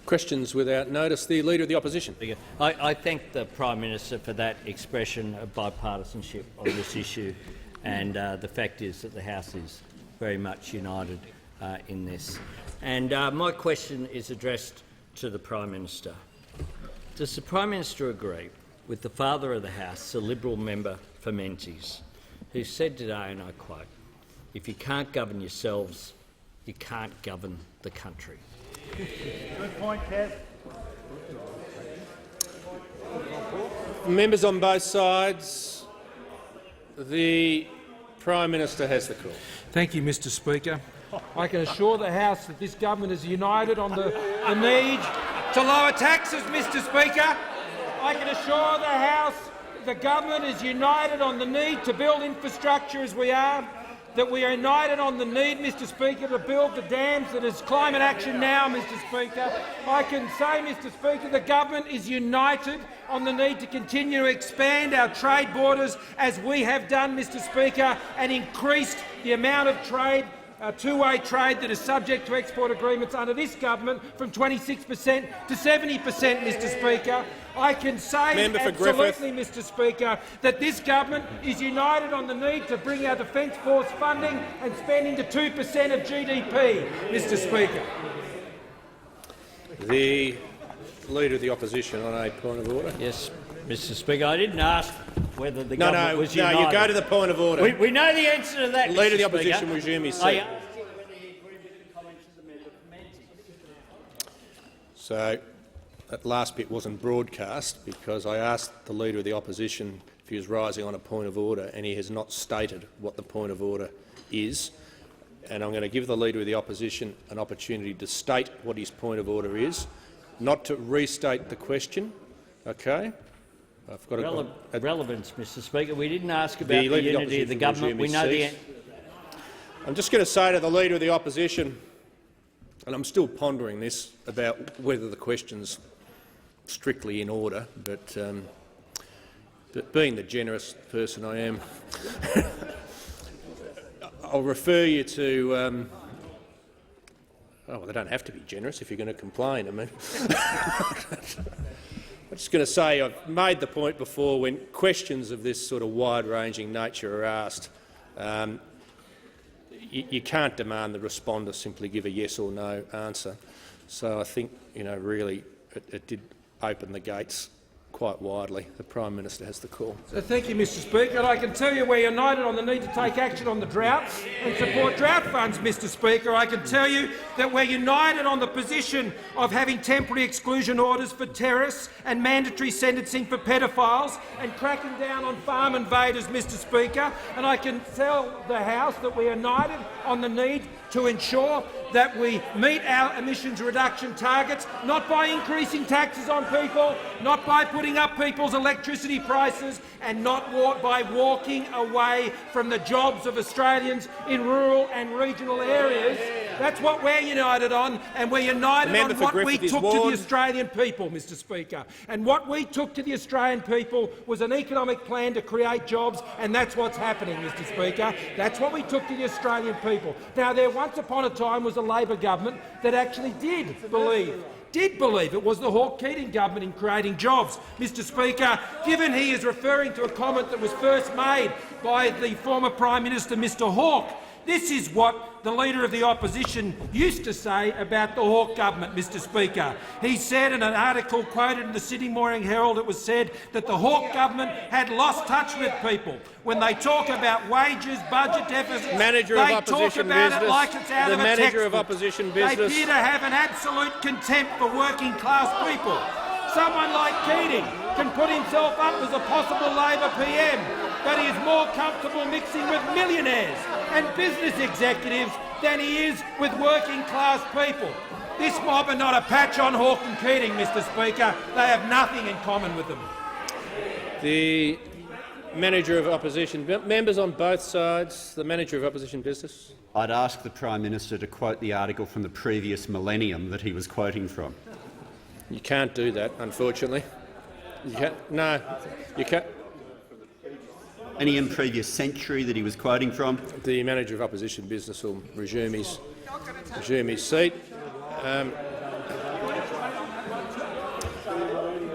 Questions without notice. The Leader of the Opposition. I thank the Prime Minister for that expression of bipartisanship on this issue, and the fact is that the House is very much united in this. And my question is addressed to the Prime Minister. Does the Prime Minister agree with the Father of the House, the Liberal member for Menzies, who said today, and I quote, "If you can't govern yourselves, you can't govern the country"? Good point, Kev. Members on both sides, the Prime Minister has the call. Thank you, Mr Speaker. I can assure the House that this government is united on the need to lower taxes, Mr Speaker. I can assure the House the government is united on the need to build infrastructure as we are, that we are united on the need, Mr Speaker, to build the dams that is climate action now, Mr Speaker. I can say, Mr Speaker, the government is united on the need to continue to expand our trade borders as we have done, Mr Speaker, and increased the amount of trade, two-way trade that is subject to export agreements under this government from 26% to 70%, Mr Speaker. I can say absolutely, Mr Speaker, that this government is united on the need to bring our Defence Force funding and spending to 2% of GDP, Mr Speaker. The Leader of the Opposition on a point of order. Yes, Mr Speaker. I didn't ask whether the government was united. No, you go to the point of order. We know the answer to that, Leader of the Mr. Opposition, Speaker. resume his seat. I asked him whether he agreed with the comments of the member for Menzies. So that last bit wasn't broadcast because I asked the Leader of the Opposition if he was rising on a point of order, and he has not stated what the point of order is. And I'm going to give the Leader of the Opposition an opportunity to state what his point of order is, not to restate the question. Okay? I've got relevance, Mr Speaker. We didn't ask about the unity of the government. We know the. I'm just going to say to the Leader of the Opposition, and I'm still pondering this about whether the question's strictly in order, but being the generous person I am, I'll refer you to. Oh, well, they don't have to be generous if you're going to complain. I mean, I'm just going to say I've made the point before when questions of this sort of wide-ranging nature are asked. You can't demand the responder simply give a yes or no answer. So I think, really it did open the gates quite widely. The Prime Minister has the call. So thank you, Mr Speaker. And I can tell you we're united on the need to take action on the droughts and support drought funds, Mr Speaker. I can tell you that we're united on the position of having temporary exclusion orders for terrorists and mandatory sentencing for pedophiles and cracking down on farm invaders, Mr Speaker. And I can tell the House that we're united on the need to ensure that we meet our emissions reduction targets, not by increasing taxes on people, not by putting up people's electricity prices, and not by walking away from the jobs of Australians in rural and regional areas. That's what we're united on, and we're united on what we took to the Australian people, Mr Speaker. And what we took to the Australian people was an economic plan to create jobs, and that's what's happening, Mr Speaker. That's what we took to the Australian people. Now, there once upon a time was a Labor government that actually did believe it was the Hawke-Keating government in creating jobs. Mr Speaker, given he is referring to a comment that was first made by the former Prime Minister, Mr Hawke, this is what the Leader of the Opposition used to say about the Hawke government, Mr Speaker. He said in an article quoted in the Sydney Morning Herald, it was said that the Hawke government had lost touch with people. When they talk about wages, budget deficits, they talk about it like it's out of a textbook. They appear to have an absolute contempt for working-class people. Someone like Keating can put himself up as a possible Labor PM, but he is more comfortable mixing with millionaires and business executives than he is with working-class people. This mob are not a patch on Hawke and Keating, Mr Speaker. They have nothing in common with them. The Manager of Opposition. Members on both sides, the Manager of Opposition Business. I'd ask the Prime Minister to quote the article from the previous millennium that he was quoting from. You can't do that, unfortunately. No, you can't. Any in previous century that he was quoting from? The Manager of Opposition Business will resume his seat.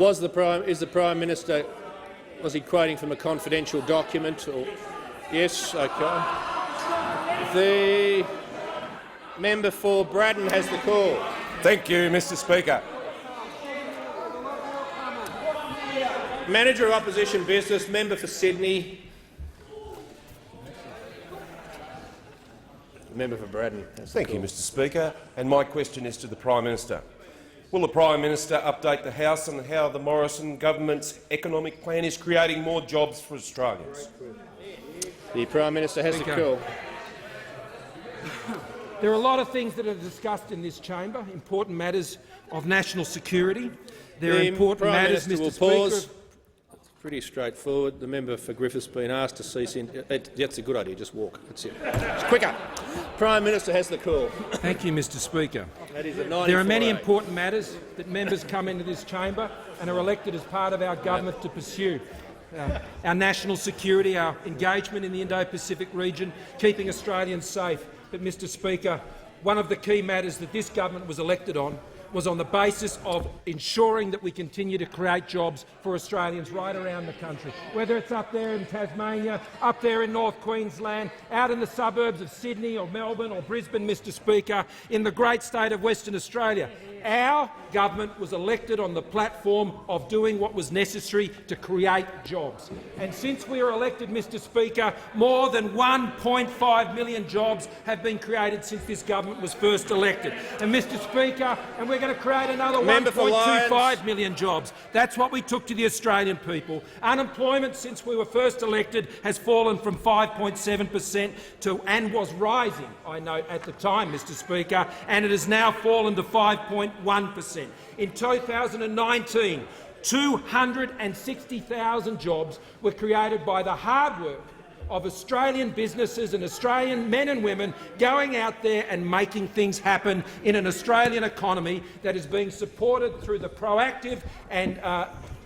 Is the Prime Minister, was he quoting from a confidential document? Or? Yes, OK. The member for Braddon has the call. Thank you, Mr Speaker. Manager of Opposition Business, member for Sydney. Member for Braddon. Thank you, Mr Speaker. And my question is to the Prime Minister. Will the Prime Minister update the House on how the Morrison government's economic plan is creating more jobs for Australians? The Prime Minister has the call. There are a lot of things that are discussed in this chamber, important matters of national security. There are important matters, Mr Speaker. It's pretty straightforward. The member for Griffith's been asked to cease in. That's a good idea. Just walk. That's it. It's quicker. Prime Minister has the call. Thank you, Mr Speaker. That is a there are many important matters that members come into this chamber and are elected as part of our government to pursue. Our national security, our engagement in the Indo-Pacific region, keeping Australians safe. But, Mr Speaker, one of the key matters that this government was elected on was on the basis of ensuring that we continue to create jobs for Australians right around the country, whether it's up there in Tasmania, up there in North Queensland, out in the suburbs of Sydney or Melbourne or Brisbane, Mr Speaker, in the great state of Western Australia. Our government was elected on the platform of doing what was necessary to create jobs. And since we were elected, Mr Speaker, more than 1.5 million jobs have been created since this government was first elected. And, Mr Speaker, and we're going to create another 1.25 million jobs. That's what we took to the Australian people. Unemployment since we were first elected has fallen from 5.7% to, and was rising, I note, at the time, Mr Speaker, and it has now fallen to 5.1%. In 2019, 260,000 jobs were created by the hard work of Australian businesses and Australian men and women going out there and making things happen in an Australian economy that is being supported through the proactive and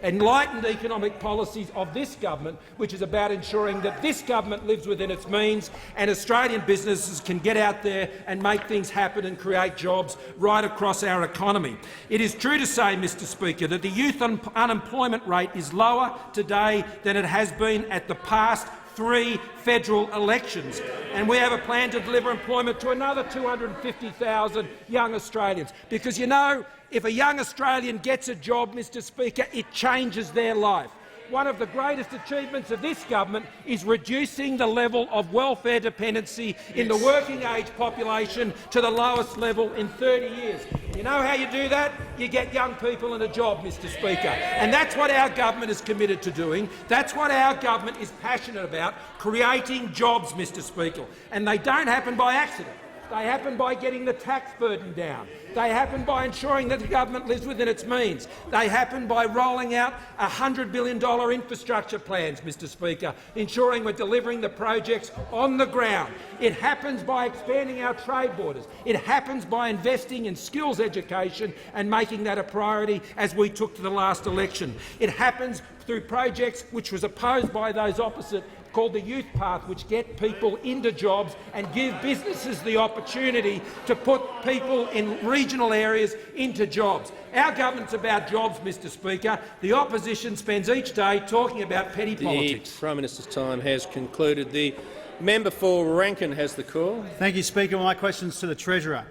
enlightened economic policies of this government, which is about ensuring that this government lives within its means and Australian businesses can get out there and make things happen and create jobs right across our economy. It is true to say, Mr Speaker, that the youth unemployment rate is lower today than it has been at the past 3 federal elections, and we have a plan to deliver employment to another 250,000 young Australians. Because, you know, if a young Australian gets a job, Mr Speaker, it changes their life. One of the greatest achievements of this government is reducing the level of welfare dependency in the working-age population to the lowest level in 30 years. You know how you do that? You get young people in a job, Mr Speaker. And that's what our government is committed to doing. That's what our government is passionate about, creating jobs, Mr Speaker. And they don't happen by accident. They happen by getting the tax burden down. They happen by ensuring that the government lives within its means. They happen by rolling out $100 billion infrastructure plans, Mr Speaker, ensuring we're delivering the projects on the ground. It happens by expanding our trade borders. It happens by investing in skills education and making that a priority as we took to the last election. It happens through projects which was opposed by those opposite, called the Youth Path, which get people into jobs and give businesses the opportunity to put people in regional areas into jobs. Our government's about jobs, Mr Speaker. The opposition spends each day talking about petty politics. The Prime Minister's time has concluded. The member for Rankin has the call. Thank you, Speaker. My question is to the Treasurer.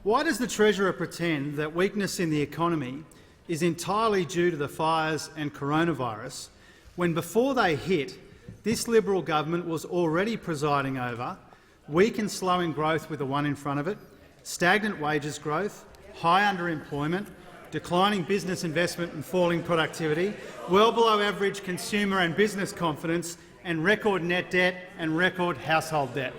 Why does the Treasurer pretend that weakness in the economy is entirely due to the fires and coronavirus, when before they hit, this Liberal government was already presiding over weak and slowing growth with a 1 in front of it, stagnant wages growth, high underemployment, declining business investment and falling productivity, well below average consumer and business confidence, and record net debt and record household debt?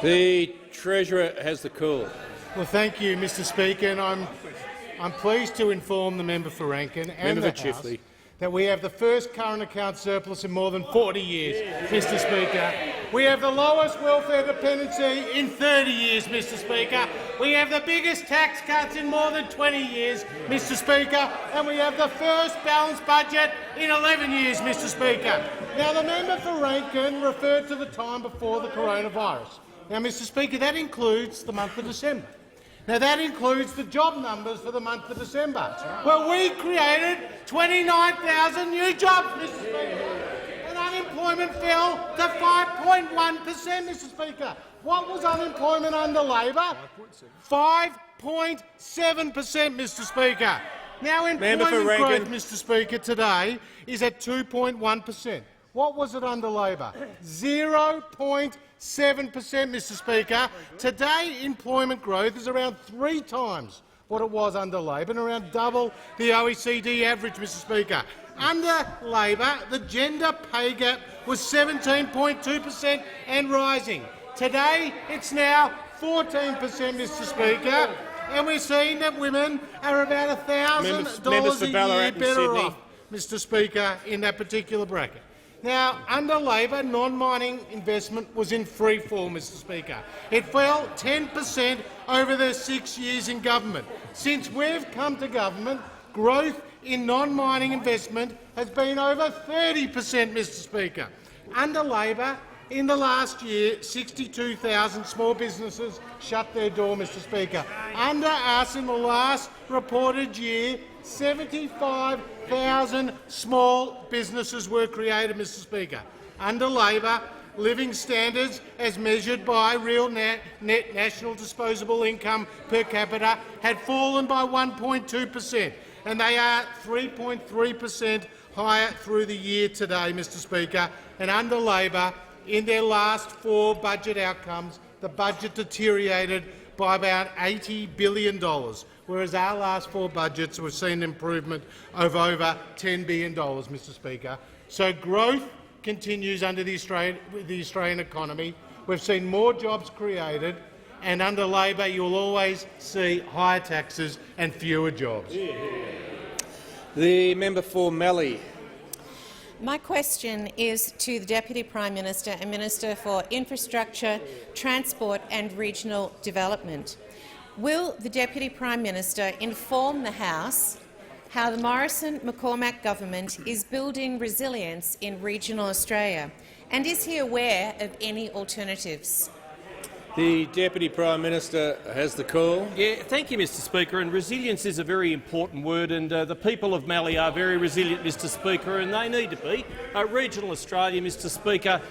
The Treasurer has the call. Well, thank you, Mr Speaker, and I'm pleased to inform the member for Rankin and the House that we have the first current account surplus in more than 40 years, Mr Speaker. We have the lowest welfare dependency in 30 years, Mr Speaker. We have the biggest tax cuts in more than 20 years, Mr Speaker, and we have the first balanced budget in 11 years, Mr Speaker. Now, the member for Rankin referred to the time before the coronavirus. Now, Mr Speaker, that includes the month of December. Now, that includes the job numbers for the month of December. Well, we created 29,000 new jobs, Mr Speaker, and unemployment fell to 5.1%, Mr Speaker. What was unemployment under Labor? 5.7%, Mr Speaker. Now, employment growth, Mr Speaker, today is at 2.1%. What was it under Labor? 0.7%, Mr Speaker. Today, employment growth is around 3 times what it was under Labor and around double the OECD average, Mr Speaker. Under Labor, the gender pay gap was 17.2% and rising. Today, it's now 14%, Mr Speaker, and we're seeing that women are about $1,000 a year better off, Mr Speaker, in that particular bracket. Now, under Labor, non-mining investment was in free fall, Mr Speaker. It fell 10% over their 6 years in government. Since we've come to government, growth in non-mining investment has been over 30%, Mr Speaker. Under Labor, in the last year, 62,000 small businesses shut their door, Mr Speaker. Under us, in the last reported year, 75,000 small businesses were created, Mr Speaker. Under Labor, living standards, as measured by real net national disposable income per capita, had fallen by 1.2%, and they are 3.3% higher through the year today, Mr Speaker. And under Labor, in their last 4 budget outcomes, the budget deteriorated by about $80 billion, whereas our last 4 budgets we've seen an improvement of over $10 billion, Mr Speaker. So growth continues under the Australian economy. We've seen more jobs created, and under Labor you'll always see higher taxes and fewer jobs. The member for Mallee. My question is to the Deputy Prime Minister and Minister for Infrastructure, Transport and Regional Development. Will the Deputy Prime Minister inform the House how the Morrison-McCormack government is building resilience in regional Australia, and is he aware of any alternatives? The Deputy Prime Minister has the call. Yeah, thank you, Mr Speaker. And resilience is a very important word, and the people of Mallee are very resilient, Mr Speaker, and they need to be. Regional Australia, Mr Speaker,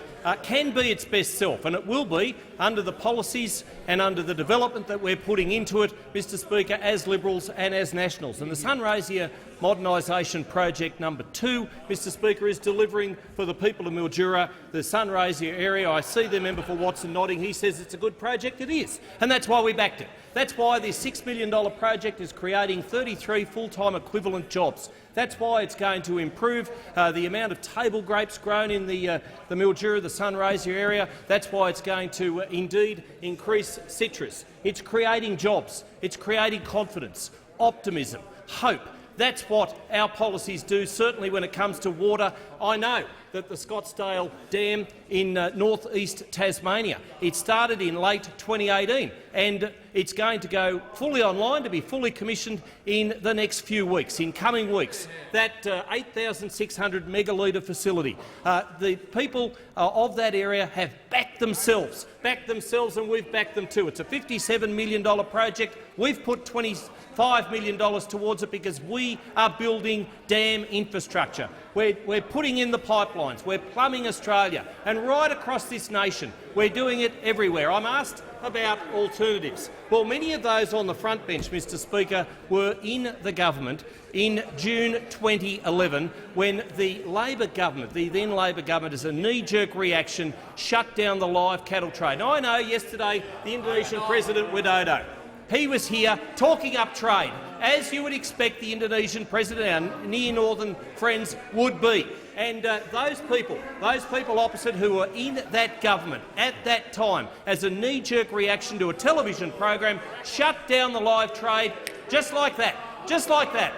can be its best self, and it will be under the policies and under the development that we're putting into it, Mr Speaker, as Liberals and as Nationals. And the Sunraysia Modernisation Project number 2, Mr Speaker, is delivering for the people of Mildura, the Sunraysia area. I see the member for Watson nodding. He says it's a good project. It is, and that's why we backed it. That's why this $6 million project is creating 33 full-time equivalent jobs. That's why it's going to improve the amount of table grapes grown in the Mildura, the Sunraysia area. That's why it's going to indeed increase citrus. It's creating jobs. It's creating confidence, optimism, hope. That's what our policies do, certainly when it comes to water. I know that the Scottsdale Dam in north-east Tasmania, it started in late 2018 and it's going to go fully online to be fully commissioned in the next few weeks, in coming weeks. That 8,600 megalitre facility. The people of that area have backed themselves, and we've backed them too. It's a $57 million project. We've put $25 million towards it because we are building dam infrastructure. We're putting in the pipelines. We're plumbing Australia. And right across this nation, we're doing it everywhere. I'm asked about alternatives. Well, many of those on the front bench, Mr Speaker, were in the government in June 2011 when the Labor government, the then Labor government, as a knee-jerk reaction, shut down the live cattle trade. Now, I know yesterday the Indonesian President Widodo, he was here talking up trade, as you would expect the Indonesian President, our near-northern friends, would be. And those people opposite who were in that government at that time, as a knee-jerk reaction to a television program, shut down the live trade just like that,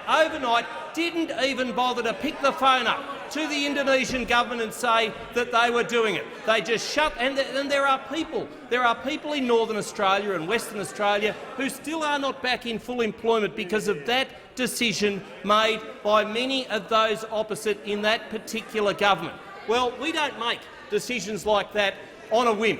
overnight, didn't even bother to pick the phone up to the Indonesian government and say that they were doing it. They just shut, and there are people in Northern Australia and Western Australia who still are not back in full employment because of that decision made by many of those opposite in that particular government. Well, we don't make decisions like that on a whim.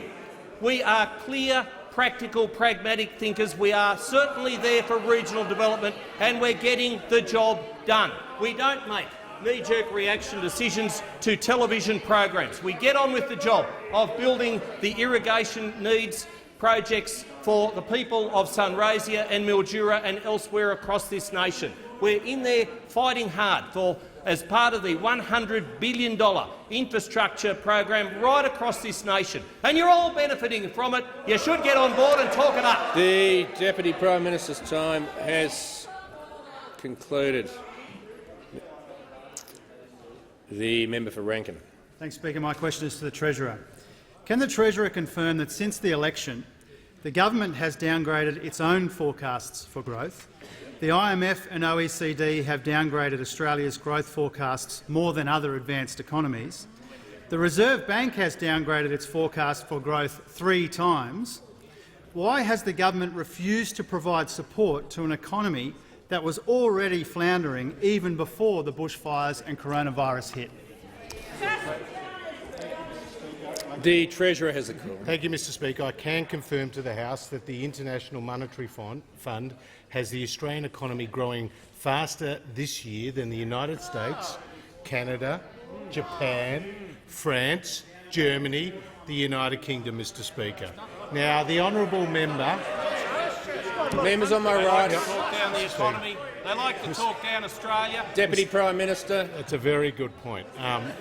We are clear practical, pragmatic thinkers. We are certainly there for regional development, and we're getting the job done. We don't make knee-jerk reaction decisions to television programs. We get on with the job of building the irrigation needs projects for the people of Sunraysia and Mildura and elsewhere across this nation. We're in there fighting hard as part of the $100 billion infrastructure program right across this nation. And you're all benefiting from it. You should get on board and talk it up. The Deputy Prime Minister's time has concluded. The member for Rankin. Thanks, Speaker. My question is to the Treasurer. Can the Treasurer confirm that since the election, the government has downgraded its own forecasts for growth? The IMF and OECD have downgraded Australia's growth forecasts more than other advanced economies. The Reserve Bank has downgraded its forecast for growth 3 times. Why has the government refused to provide support to an economy that was already floundering even before the bushfires and coronavirus hit? The Treasurer has the call. Thank you, Mr Speaker. I can confirm to the House that the International Monetary Fund has the Australian economy growing faster this year than the United States, Canada, Japan, France, Germany, the United Kingdom, Mr Speaker. Now, the honourable member— Members on my right. Talk down the economy. They like to talk down Australia. Deputy Prime Minister. That's a very good point,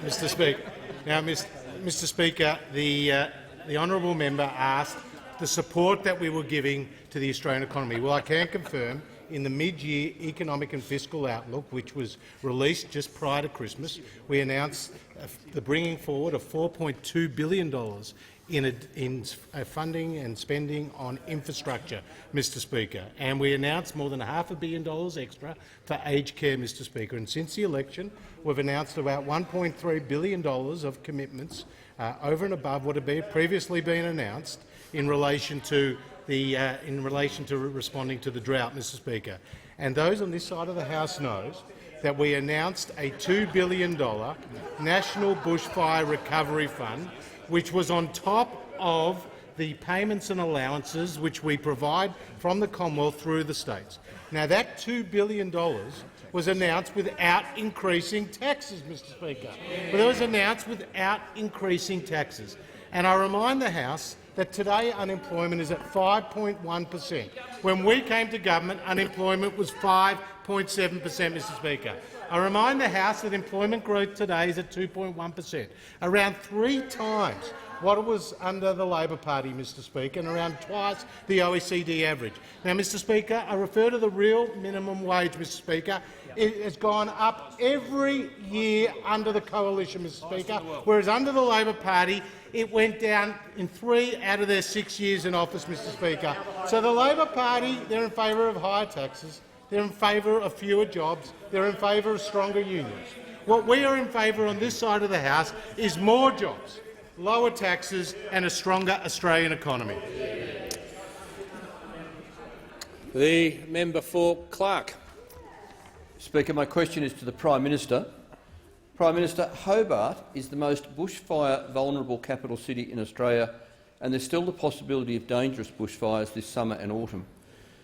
Mr Speaker. Now, Mr Speaker, the honourable member asked the support that we were giving to the Australian economy. Well, I can confirm in the mid-year economic and fiscal outlook, which was released just prior to Christmas, we announced the bringing forward of $4.2 billion in funding and spending on infrastructure, Mr Speaker. And we announced more than $500 million extra for aged care, Mr Speaker. And since the election, we've announced about $1.3 billion of commitments over and above what had previously been announced in relation to responding to the drought, Mr Speaker. And those on this side of the House knows that we announced a $2 billion National Bushfire Recovery Fund, which was on top of the payments and allowances which we provide from the Commonwealth through the states. Now, that $2 billion was announced without increasing taxes, Mr Speaker. But it was announced without increasing taxes. And I remind the House that today unemployment is at 5.1%. When we came to government, unemployment was 5.7%, Mr Speaker. I remind the House that employment growth today is at 2.1%, around 3 times what it was under the Labor Party, Mr Speaker, and around twice the OECD average. Now, Mr Speaker, I refer to the real minimum wage, Mr Speaker. It has gone up every year under the coalition, Mr Speaker, whereas under the Labor Party it went down in 3 out of their 6 years in office, Mr Speaker. So the Labor Party, they're in favour of higher taxes, they're in favour of fewer jobs, they're in favour of stronger unions. What we are in favour on this side of the House is more jobs, lower taxes and a stronger Australian economy. The member for Clark. Speaker, my question is to the Prime Minister. Prime Minister, Hobart is the most bushfire vulnerable capital city in Australia, and there's still the possibility of dangerous bushfires this summer and autumn.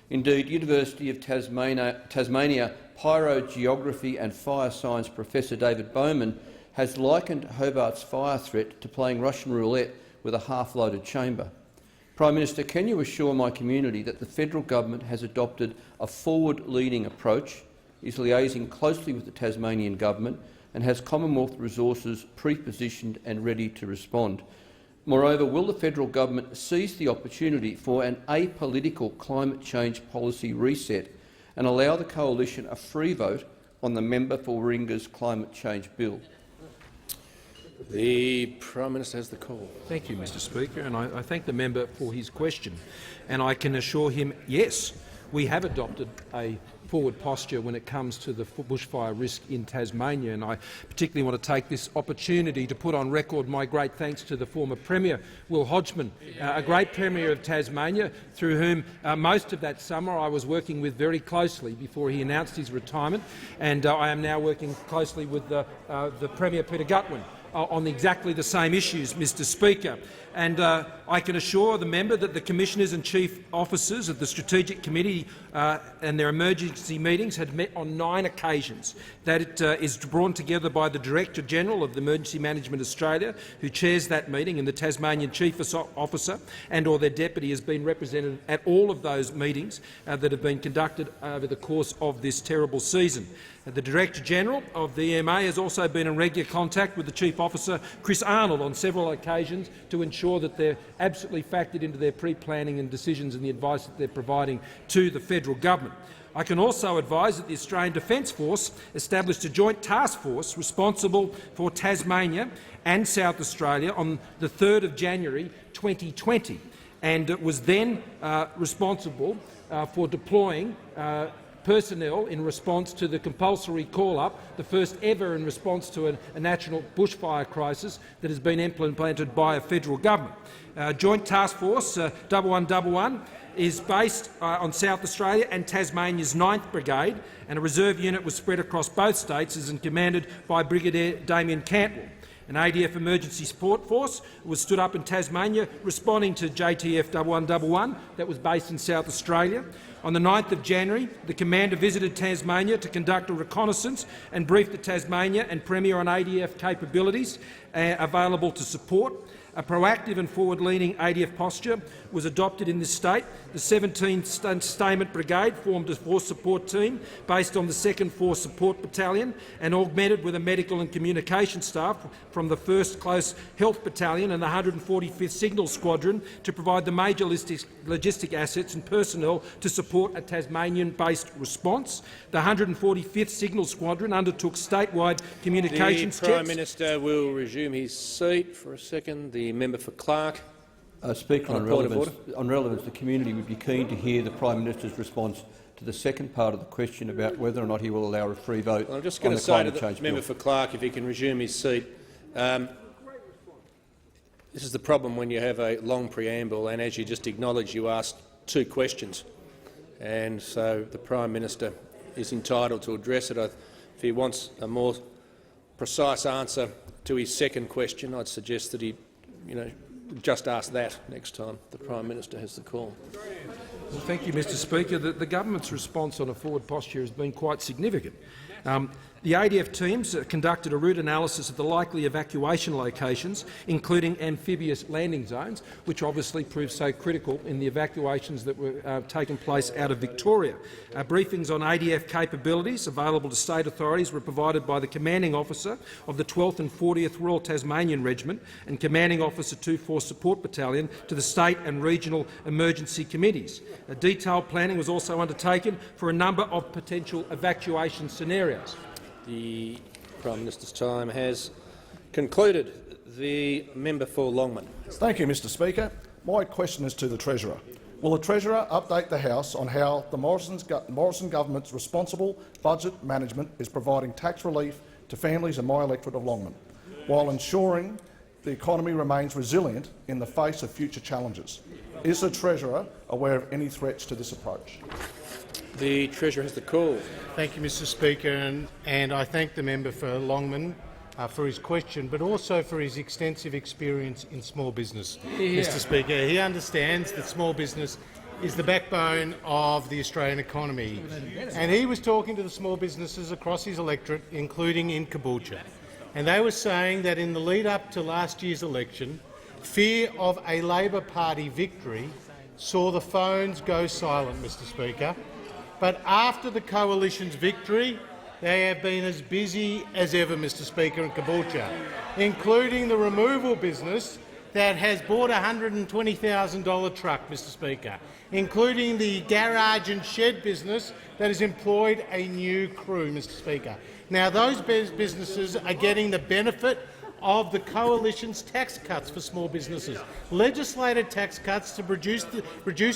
Indeed, University of Tasmania pyrogeography and fire science Professor David Bowman has likened Hobart's fire threat to playing Russian roulette with a half-loaded chamber. Prime Minister, can you assure my community that the federal government has adopted a forward-leading approach, is liaising closely with the Tasmanian government and has Commonwealth resources pre-positioned and ready to respond? Moreover, will the federal government seize the opportunity for an apolitical climate change policy reset and allow the coalition a free vote on the member for Warringah's climate change bill? The Prime Minister has the call. Thank you, Mr Speaker, and I thank the member for his question. And I can assure him, yes, we have adopted a forward posture when it comes to the bushfire risk in Tasmania, and I particularly want to take this opportunity to put on record my great thanks to the former Premier, Will Hodgman, a great Premier of Tasmania, through whom most of that summer I was working with very closely before he announced his retirement, and I am now working closely with the Premier, Peter Gutwein, on exactly the same issues, Mr Speaker. And I can assure the member that the Commissioners and Chief Officers of the Strategic Committee and their emergency meetings had met on 9 occasions. That it is drawn together by the Director-General of the Emergency Management Australia, who chairs that meeting, and the Tasmanian Chief Officer and or their deputy has been represented at all of those meetings that have been conducted over the course of this terrible season. The Director-General of the EMA has also been in regular contact with the Chief Officer, Chris Arnold, on several occasions to ensure that they're absolutely factored into their pre-planning and decisions and the advice that they're providing to the federal government. I can also advise that the Australian Defence Force established a joint task force responsible for Tasmania and South Australia on the 3rd of January 2020, and it was then responsible for deploying personnel in response to the compulsory call-up, the first ever in response to a national bushfire crisis that has been implemented by a federal government. Joint Task Force 1111 is based on South Australia and Tasmania's 9th Brigade, and a reserve unit was spread across both states and commanded by Brigadier Damien Cantwell. An ADF emergency support force was stood up in Tasmania responding to JTF 1111 that was based in South Australia. On the 9th of January, the commander visited Tasmania to conduct a reconnaissance and brief the Tasmania and Premier on ADF capabilities available to support. A proactive and forward-leaning ADF posture was adopted in this state. The 17th Sustainment Brigade formed a force support team based on the 2nd Force Support Battalion and augmented with a medical and communication staff from the 1st Close Health Battalion and the 145th Signal Squadron to provide the major logistic assets and personnel to support a Tasmanian-based response. The 145th Signal Squadron undertook statewide communications checks. The Prime Minister will resume his seat for a second. The member for Clark. Speaker, on relevance, the community would be keen to hear the Prime Minister's response to the second part of the question about whether or not he will allow a free vote. Well, I'm just going to say to the member for Clark, if he can resume his seat. This is the problem when you have a long preamble, and as you just acknowledged, you asked 2 questions, and so the Prime Minister is entitled to address it. If he wants a more precise answer to his second question, I'd suggest that he, just ask that next time the Prime Minister has the call. Well, thank you, Mr Speaker. The government's response on a forward posture has been quite significant. The ADF teams conducted a route analysis of the likely evacuation locations, including amphibious landing zones, which obviously proved so critical in the evacuations that were taking place out of Victoria. Briefings on ADF capabilities available to state authorities were provided by the Commanding Officer of the 12th and 40th Royal Tasmanian Regiment and Commanding Officer 2 Force Support Battalion to the state and regional emergency committees. A detailed planning was also undertaken for a number of potential evacuation scenarios. The Prime Minister's time has concluded. The member for Longman. Thank you, Mr Speaker. My question is to the Treasurer. Will the Treasurer update the House on how the Morrison government's responsible budget management is providing tax relief to families in my electorate of Longman, while ensuring the economy remains resilient in the face of future challenges? Is the Treasurer aware of any threats to this approach? The Treasurer has the call. Thank you, Mr Speaker, and I thank the member for Longman for his question, but also for his extensive experience in small business. Yeah. Mr Speaker, he understands that small business is the backbone of the Australian economy, and he was talking to the small businesses across his electorate, including in Caboolture, and they were saying that in the lead-up to last year's election, fear of a Labor Party victory saw the phones go silent, Mr Speaker. But after the Coalition's victory, they have been as busy as ever, Mr Speaker, in Caboolture, including the removal business that has bought a $120,000 truck, Mr Speaker, including the garage and shed business that has employed a new crew, Mr Speaker. Now, those businesses are getting the benefit of the Coalition's tax cuts for small businesses, legislated tax cuts to reduce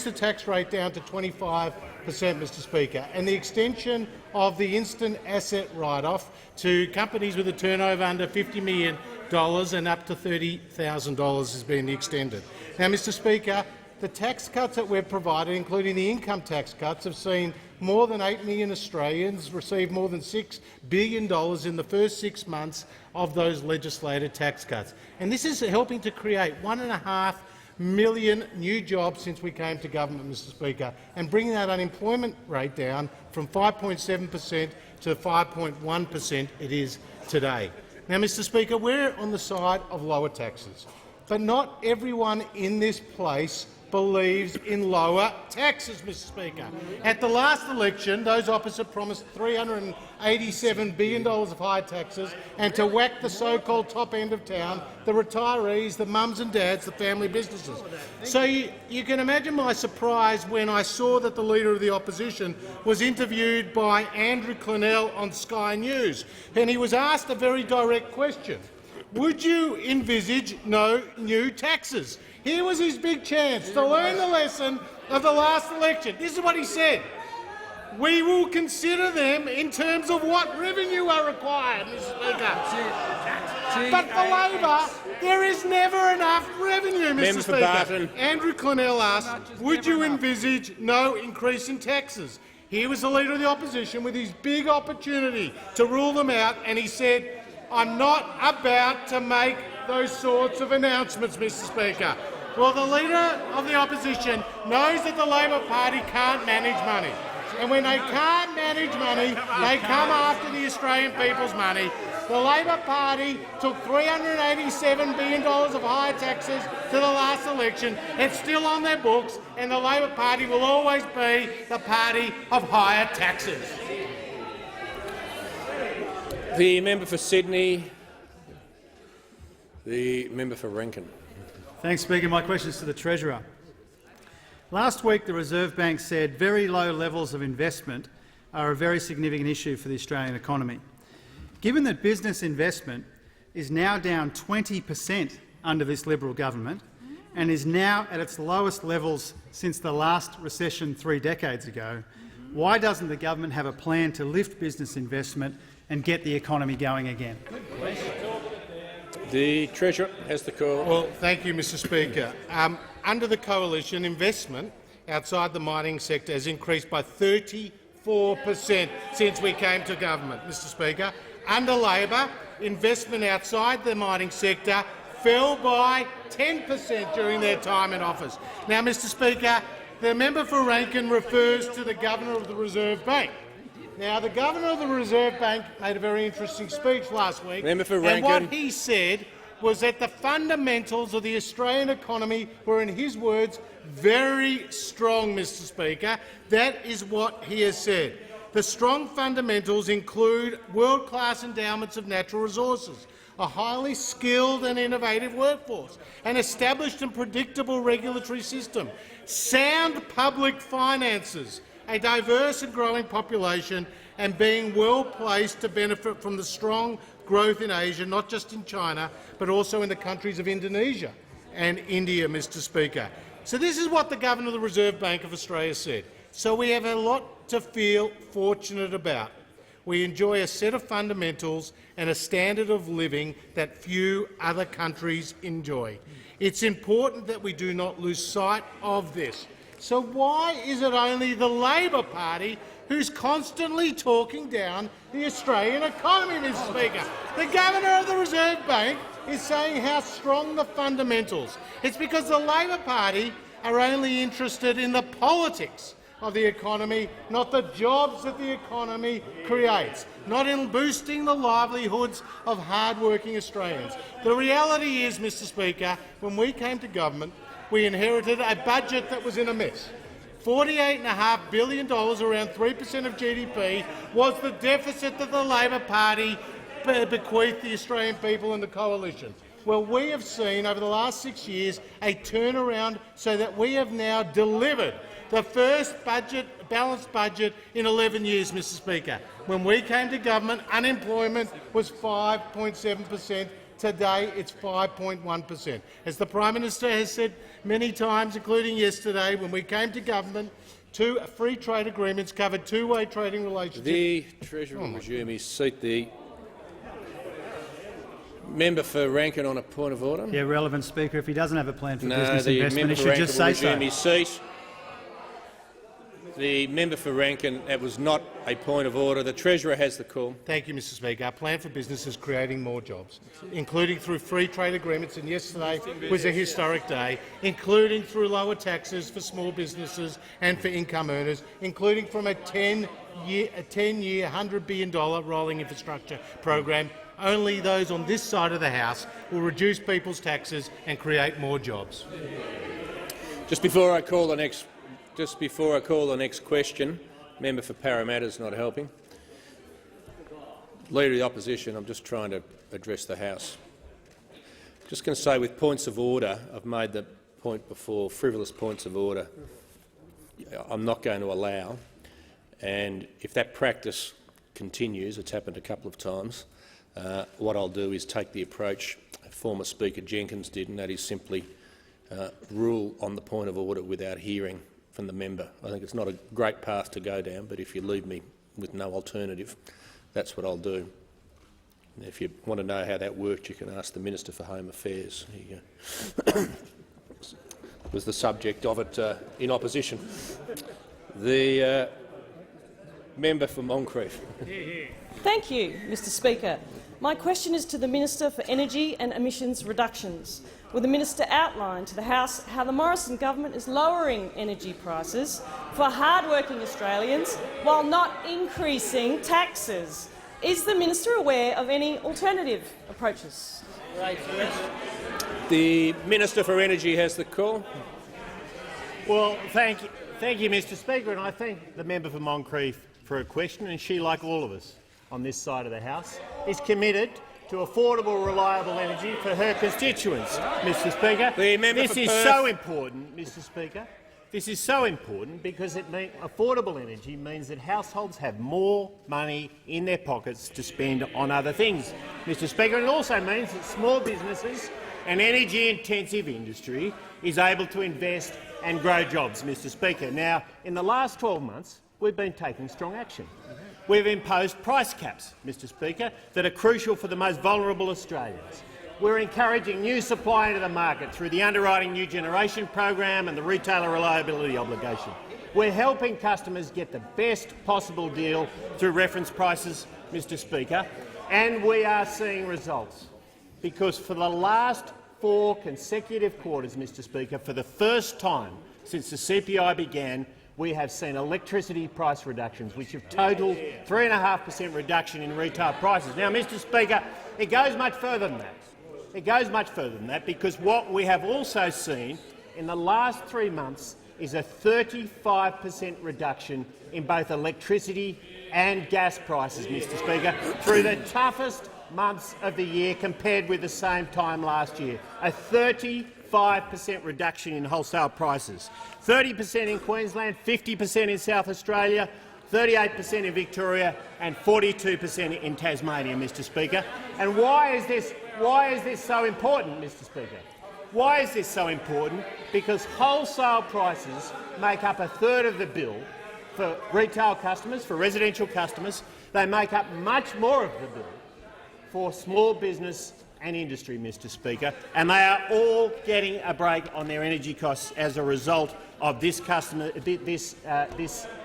the tax rate down to 25%, Mr Speaker, and the extension of the instant asset write-off to companies with a turnover under $50 million and up to $30,000 has been extended. Now, Mr Speaker, the tax cuts that we've provided, including the income tax cuts, have seen more than 8 million Australians receive more than $6 billion in the first 6 months of those legislated tax cuts. And this is helping to create 1.5 million new jobs since we came to government, Mr Speaker, and bringing that unemployment rate down from 5.7% to 5.1% it is today. Now, Mr Speaker, we're on the side of lower taxes, but not everyone in this place believes in lower taxes, Mr Speaker. At the last election, those opposite promised $387 billion of higher taxes and to whack the so-called top end of town, the retirees, the mums and dads, the family businesses. So you can imagine my surprise when I saw that the Leader of the Opposition was interviewed by Andrew Connelly on Sky News, and he was asked a very direct question. Would you envisage no new taxes? Here was his big chance to learn the lesson of the last election. This is what he said. We will consider them in terms of what revenue are required, Mr Speaker. But for Labor, there is never enough revenue, Mr Speaker. Andrew Connelly asked, would you envisage no increase in taxes? Here was the Leader of the Opposition with his big opportunity to rule them out, and he said, I'm not about to make those sorts of announcements, Mr Speaker. Well, the Leader of the Opposition knows that the Labor Party can't manage money. And when they can't manage money, they come after the Australian people's money. The Labor Party took $387 billion of higher taxes to the last election. It's still on their books, and the Labor Party will always be the party of higher taxes. The member for Sydney. The member for Rankin. Thanks, Speaker. My question is to the Treasurer. Last week, the Reserve Bank said very low levels of investment are a very significant issue for the Australian economy. Given that business investment is now down 20% under this Liberal government and is now at its lowest levels since the last recession 3 decades ago, why doesn't the government have a plan to lift business investment and get the economy going again? The Treasurer has the call. Well, thank you, Mr Speaker. Under the coalition, investment outside the mining sector has increased by 34% since we came to government, Mr Speaker. Under Labor, investment outside the mining sector fell by 10% during their time in office. Now, Mr Speaker, the member for Rankin refers to the Governor of the Reserve Bank. Now, the Governor of the Reserve Bank made a very interesting speech last week, and what he said was that the fundamentals of the Australian economy were, in his words, very strong, Mr Speaker. That is what he has said. The strong fundamentals include world-class endowments of natural resources, a highly skilled and innovative workforce, an established and predictable regulatory system, sound public finances, a diverse and growing population, and being well placed to benefit from the strong growth in Asia, not just in China, but also in the countries of Indonesia and India, Mr Speaker. So this is what the Governor of the Reserve Bank of Australia said. So we have a lot to feel fortunate about. We enjoy a set of fundamentals and a standard of living that few other countries enjoy. It's important that we do not lose sight of this. So why is it only the Labor Party who's constantly talking down the Australian economy, Mr Speaker? The Governor of the Reserve Bank is saying how strong the fundamentals. It's because the Labor Party are only interested in the politics of the economy, not the jobs that the economy creates, not in boosting the livelihoods of hard-working Australians. The reality is, Mr Speaker, when we came to government, we inherited a budget that was in a mess. $48.5 billion, around 3% of GDP, was the deficit that the Labor Party bequeathed the Australian people and the coalition. Well, we have seen over the last 6 years a turnaround so that we have now delivered the first balanced budget in 11 years, Mr Speaker. When we came to government, unemployment was 5.7%. Today, it's 5.1%. As the Prime Minister has said many times, including yesterday, when we came to government, 2 free trade agreements covered two-way trading relationships. The Treasurer will resume his seat. Member for Rankin on a point of order. Yeah, relevant speaker. If he doesn't have a plan for business the investment, member he for should just say Rankin will resume so. his seat. The member for Rankin, that was not a point of order. The Treasurer has the call. Thank you, Mr Speaker. Our plan for business is creating more jobs, including through free trade agreements, and yesterday was a historic day, including through lower taxes for small businesses and for income earners, including from a 10-year, $100 billion rolling infrastructure program. Only those on this side of the House will reduce people's taxes and create more jobs. Just before I call the next question, member for Parramatta's not helping. Leader of the Opposition, I'm just trying to address the House. Just going to say, with points of order, I've made the point before, frivolous points of order, I'm not going to allow. And if that practice continues, it's happened a couple of times, what I'll do is take the approach former Speaker Jenkins did, and that is simply rule on the point of order without hearing from the member. I think it's not a great path to go down, but if you leave me with no alternative, that's what I'll do. And if you want to know how that worked, you can ask the Minister for Home Affairs. He was the subject of it in opposition. The member for Moncrieff. Thank you, Mr Speaker. My question is to the Minister for Energy and Emissions Reductions. Will the minister outline to the House how the Morrison government is lowering energy prices for hard-working Australians while not increasing taxes? Is the minister aware of any alternative approaches? The Minister for Energy has the call. Well, thank you, Mr Speaker, and I thank the member for Moncrieff for her question. And she, like all of us on this side of the House, is committed to affordable, reliable energy for her constituents, Mr Speaker. This is so important, Mr Speaker. This is so important because affordable energy means that households have more money in their pockets to spend on other things, Mr Speaker. And it also means that small businesses and energy-intensive industry is able to invest and grow jobs, Mr Speaker. Now, in the last 12 months, we've been taking strong action. We've imposed price caps, Mr Speaker, that are crucial for the most vulnerable Australians. We're encouraging new supply into the market through the Underwriting New Generation program and the Retailer Reliability Obligation. We're helping customers get the best possible deal through reference prices, Mr Speaker, and we are seeing results. Because for the last 4 consecutive quarters, Mr Speaker, for the first time since the CPI began, we have seen electricity price reductions, which have totalled 3.5% reduction in retail prices. Now, Mr Speaker, it goes much further than that. It goes much further than that, because what we have also seen in the last 3 months is a 35% reduction in both electricity and gas prices, Mr Speaker, through the toughest months of the year compared with the same time last year. A 35% reduction in wholesale prices. 30% in Queensland, 50% in South Australia, 38% in Victoria and 42% in Tasmania, Mr Speaker. And why is this so important, Mr Speaker? Why is this so important? Because wholesale prices make up a third of the bill for retail customers, for residential customers. They make up much more of the bill for small business and industry, Mr Speaker, and they are all getting a break on their energy costs as a result of this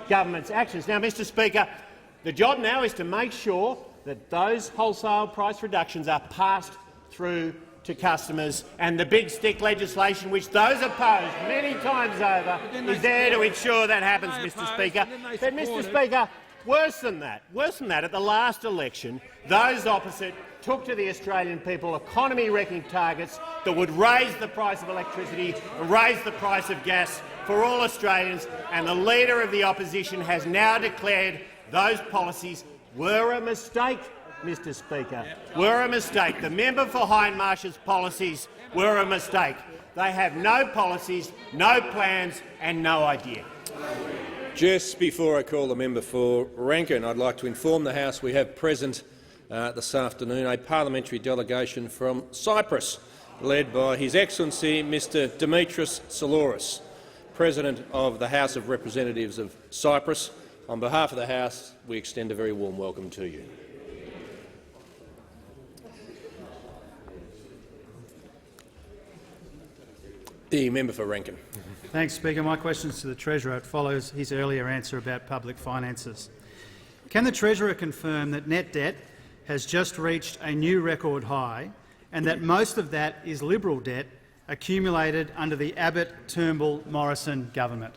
government's actions. Now, Mr Speaker, the job now is to make sure that those wholesale price reductions are passed through to customers, and the big stick legislation, which those opposed many times over, is there to ensure that happens, Mr Speaker. But, Mr Speaker, worse than that, at the last election, those opposite took to the Australian people economy-wrecking targets that would raise the price of electricity and raise the price of gas for all Australians, and the Leader of the Opposition has now declared those policies were a mistake, Mr Speaker, were a mistake. The member for Hindmarsh's policies were a mistake. They have no policies, no plans and no idea. Just before I call the member for Rankin, I'd like to inform the House we have present this afternoon a parliamentary delegation from Cyprus, led by His Excellency Mr Dimitris Salouris, President of the House of Representatives of Cyprus. On behalf of the House, we extend a very warm welcome to you. The member for Rankin. Thanks, Speaker. My question is to the Treasurer. It follows his earlier answer about public finances. Can the Treasurer confirm that net debt has just reached a new record high and that most of that is Liberal debt accumulated under the Abbott-Turnbull-Morrison government?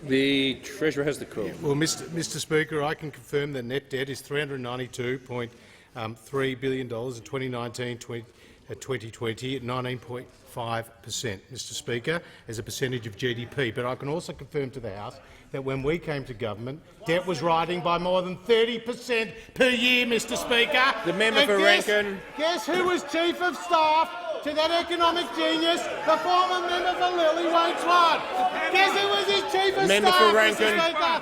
The Treasurer has the call. Well, Mr. Speaker, I can confirm that net debt is $392.3 billion in 2019-2020 at 19.5%, Mr. Speaker, as a percentage of GDP. But I can also confirm to the House that when we came to government, debt was rising by more than 30% per year, Mr. Speaker. The member for Rankin. Guess who was Chief of Staff to that economic genius, the former member for Lillywhite Swat? Guess who was his Chief of Member Staff, for Rankin. Mr. Speaker?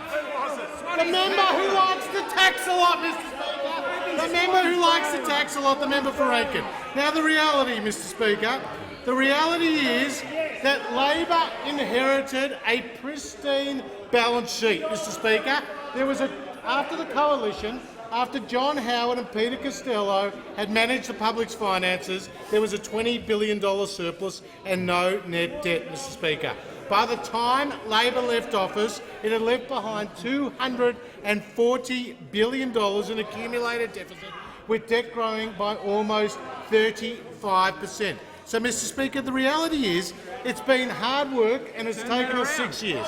The member who likes to tax a lot, Mr. Speaker. The member who likes to tax a lot, the member for Rankin. Now, the reality, Mr. Speaker, the reality is that Labor inherited a pristine balance sheet, Mr. Speaker. There was after the coalition, after John Howard and Peter Costello had managed the public's finances, there was a $20 billion surplus and no net debt, Mr. Speaker. By the time Labor left office, it had left behind $240 billion in accumulated deficit, with debt growing by almost 35%. So, Mr. Speaker, the reality is it's been hard work and it's taken us 6 years.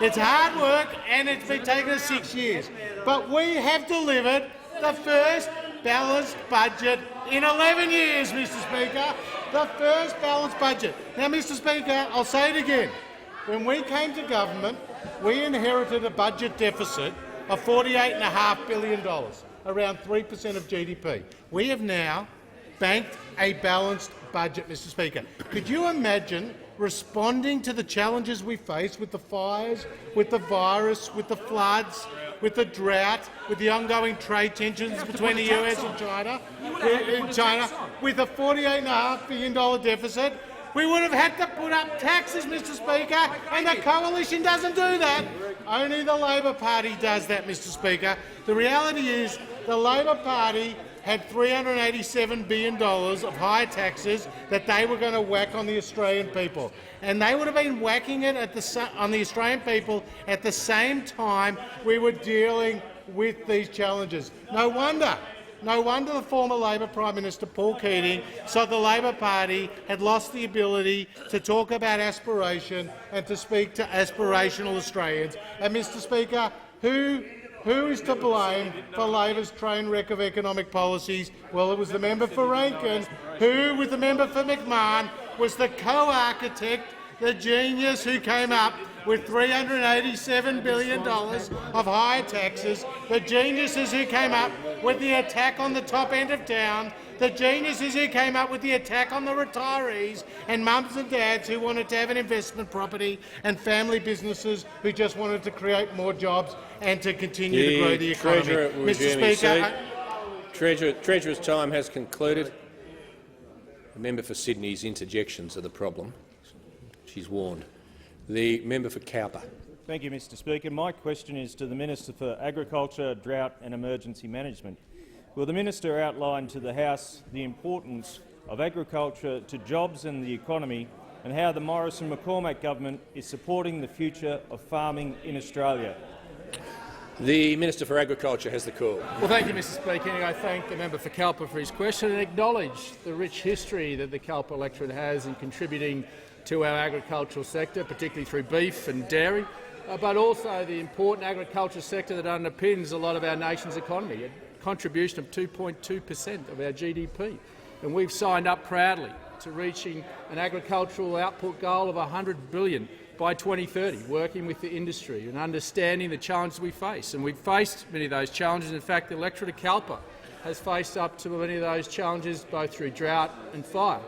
It's hard work and it's been taking us 6 years. But we have delivered the first balanced budget in 11 years, Mr. Speaker. The first balanced budget. Now, Mr. Speaker, I'll say it again. When we came to government, we inherited a budget deficit of $48.5 billion, around 3% of GDP. We have now banked a balanced budget, Mr. Speaker. Could you imagine responding to the challenges we face with the fires, with the virus, with the floods, with the drought, with the ongoing trade tensions between the US and China, with a $48.5 billion deficit? We would have had to put up taxes, Mr. Speaker, and the coalition doesn't do that. Only the Labor Party does that, Mr. Speaker. The reality is the Labor Party had $387 billion of higher taxes that they were going to whack on the Australian people. And they would have been whacking it on the Australian people at the same time we were dealing with these challenges. No wonder the former Labor Prime Minister Paul Keating saw the Labor Party had lost the ability to talk about aspiration and to speak to aspirational Australians. And, Mr. Speaker, who is to blame for Labor's train wreck of economic policies? Well, it was the member for Rankin, who, with the member for McMahon, was the co-architect, the genius who came up with $387 billion of higher taxes, the geniuses who came up with the attack on the top end of town, the geniuses who came up with the attack on the retirees and mums and dads who wanted to have an investment property, and family businesses who just wanted to create more jobs and to continue to grow the economy. Mr. Speaker, Treasurer's time has concluded. The member for Sydney's interjections are the problem. She's warned. The member for Cowper. Thank you, Mr. Speaker. My question is to the Minister for Agriculture, Drought and Emergency Management. Will the minister outline to the House the importance of agriculture to jobs and the economy, and how the Morrison-McCormack government is supporting the future of farming in Australia? The Minister for Agriculture has the call. Well, thank you, Mr. Speaker. I thank the member for Cowper for his question and acknowledge the rich history that the Cowper electorate has in contributing to our agricultural sector, particularly through beef and dairy, but also the important agricultural sector that underpins a lot of our nation's economy, a contribution of 2.2% of our GDP. And we've signed up proudly to reaching an agricultural output goal of $100 billion by 2030, working with the industry and understanding the challenges we face. And we've faced many of those challenges. In fact, the electorate of Cowper has faced up to many of those challenges, both through drought and fire.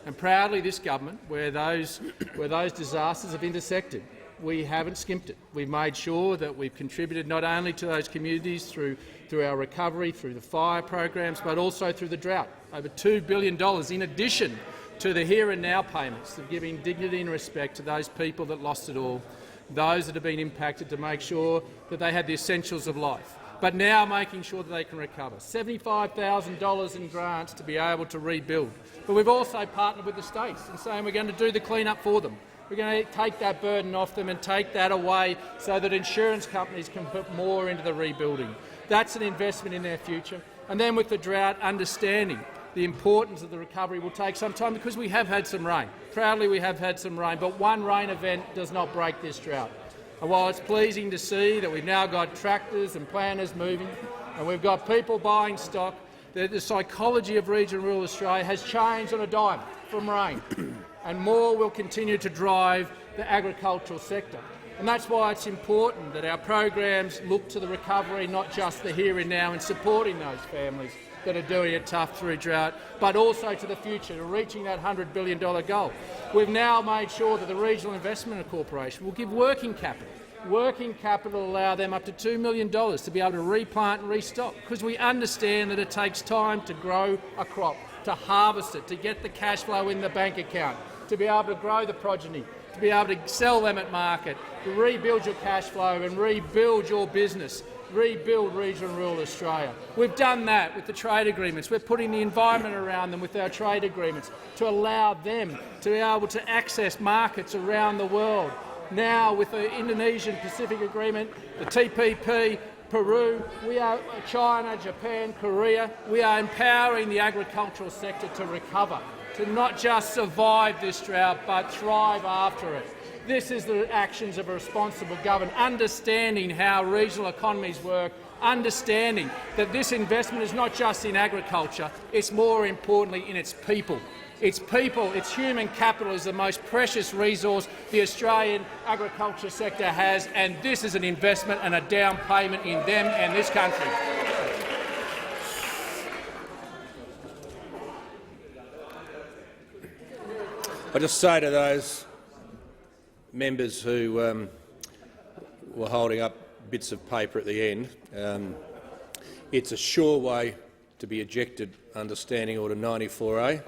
And proudly, this government, where those disasters have intersected, we haven't skimped it. We've made sure that we've contributed not only to those communities through our recovery, through the fire programs, but also through the drought. Over $2 billion in addition to the here and now payments of giving dignity and respect to those people that lost it all, those that have been impacted, to make sure that they had the essentials of life. but now making sure that they can recover. $75,000 in grants to be able to rebuild. But we've also partnered with the states in saying we're going to do the clean-up for them. We're going to take that burden off them and take that away so that insurance companies can put more into the rebuilding. That's an investment in their future. And then with the drought, understanding the importance of the recovery will take some time because we have had some rain. Proudly we have had some rain, but one rain event does not break this drought. And while it's pleasing to see that we've now got tractors and planters moving and we've got people buying stock, the psychology of regional rural Australia has changed on a dime from rain, and more will continue to drive the agricultural sector. And that's why it's important that our programs look to the recovery, not just the here and now, and supporting those families that are doing it tough through drought, but also to the future, to reaching that $100 billion goal. We've now made sure that the Regional Investment Corporation will give working capital. Working capital will allow them up to $2 million to be able to replant and restock, because we understand that it takes time to grow a crop, to harvest it, to get the cash flow in the bank account, to be able to grow the progeny, to be able to sell them at market, to rebuild your cash flow and rebuild your business, rebuild regional and rural Australia. We've done that with the trade agreements. We're putting the environment around them with our trade agreements to allow them to be able to access markets around the world. Now with the Indonesian Pacific Agreement, the TPP, Peru, we are China, Japan, Korea, we are empowering the agricultural sector to recover, to not just survive this drought but thrive after it. This is the actions of a responsible government, understanding how regional economies work, understanding that this investment is not just in agriculture, it's more importantly in its people. Its people, its human capital is the most precious resource the Australian agriculture sector has, and this is an investment and a down payment in them and this country. I just say to those members who were holding up bits of paper at the end, it's a sure way to be ejected under Standing Order 94A.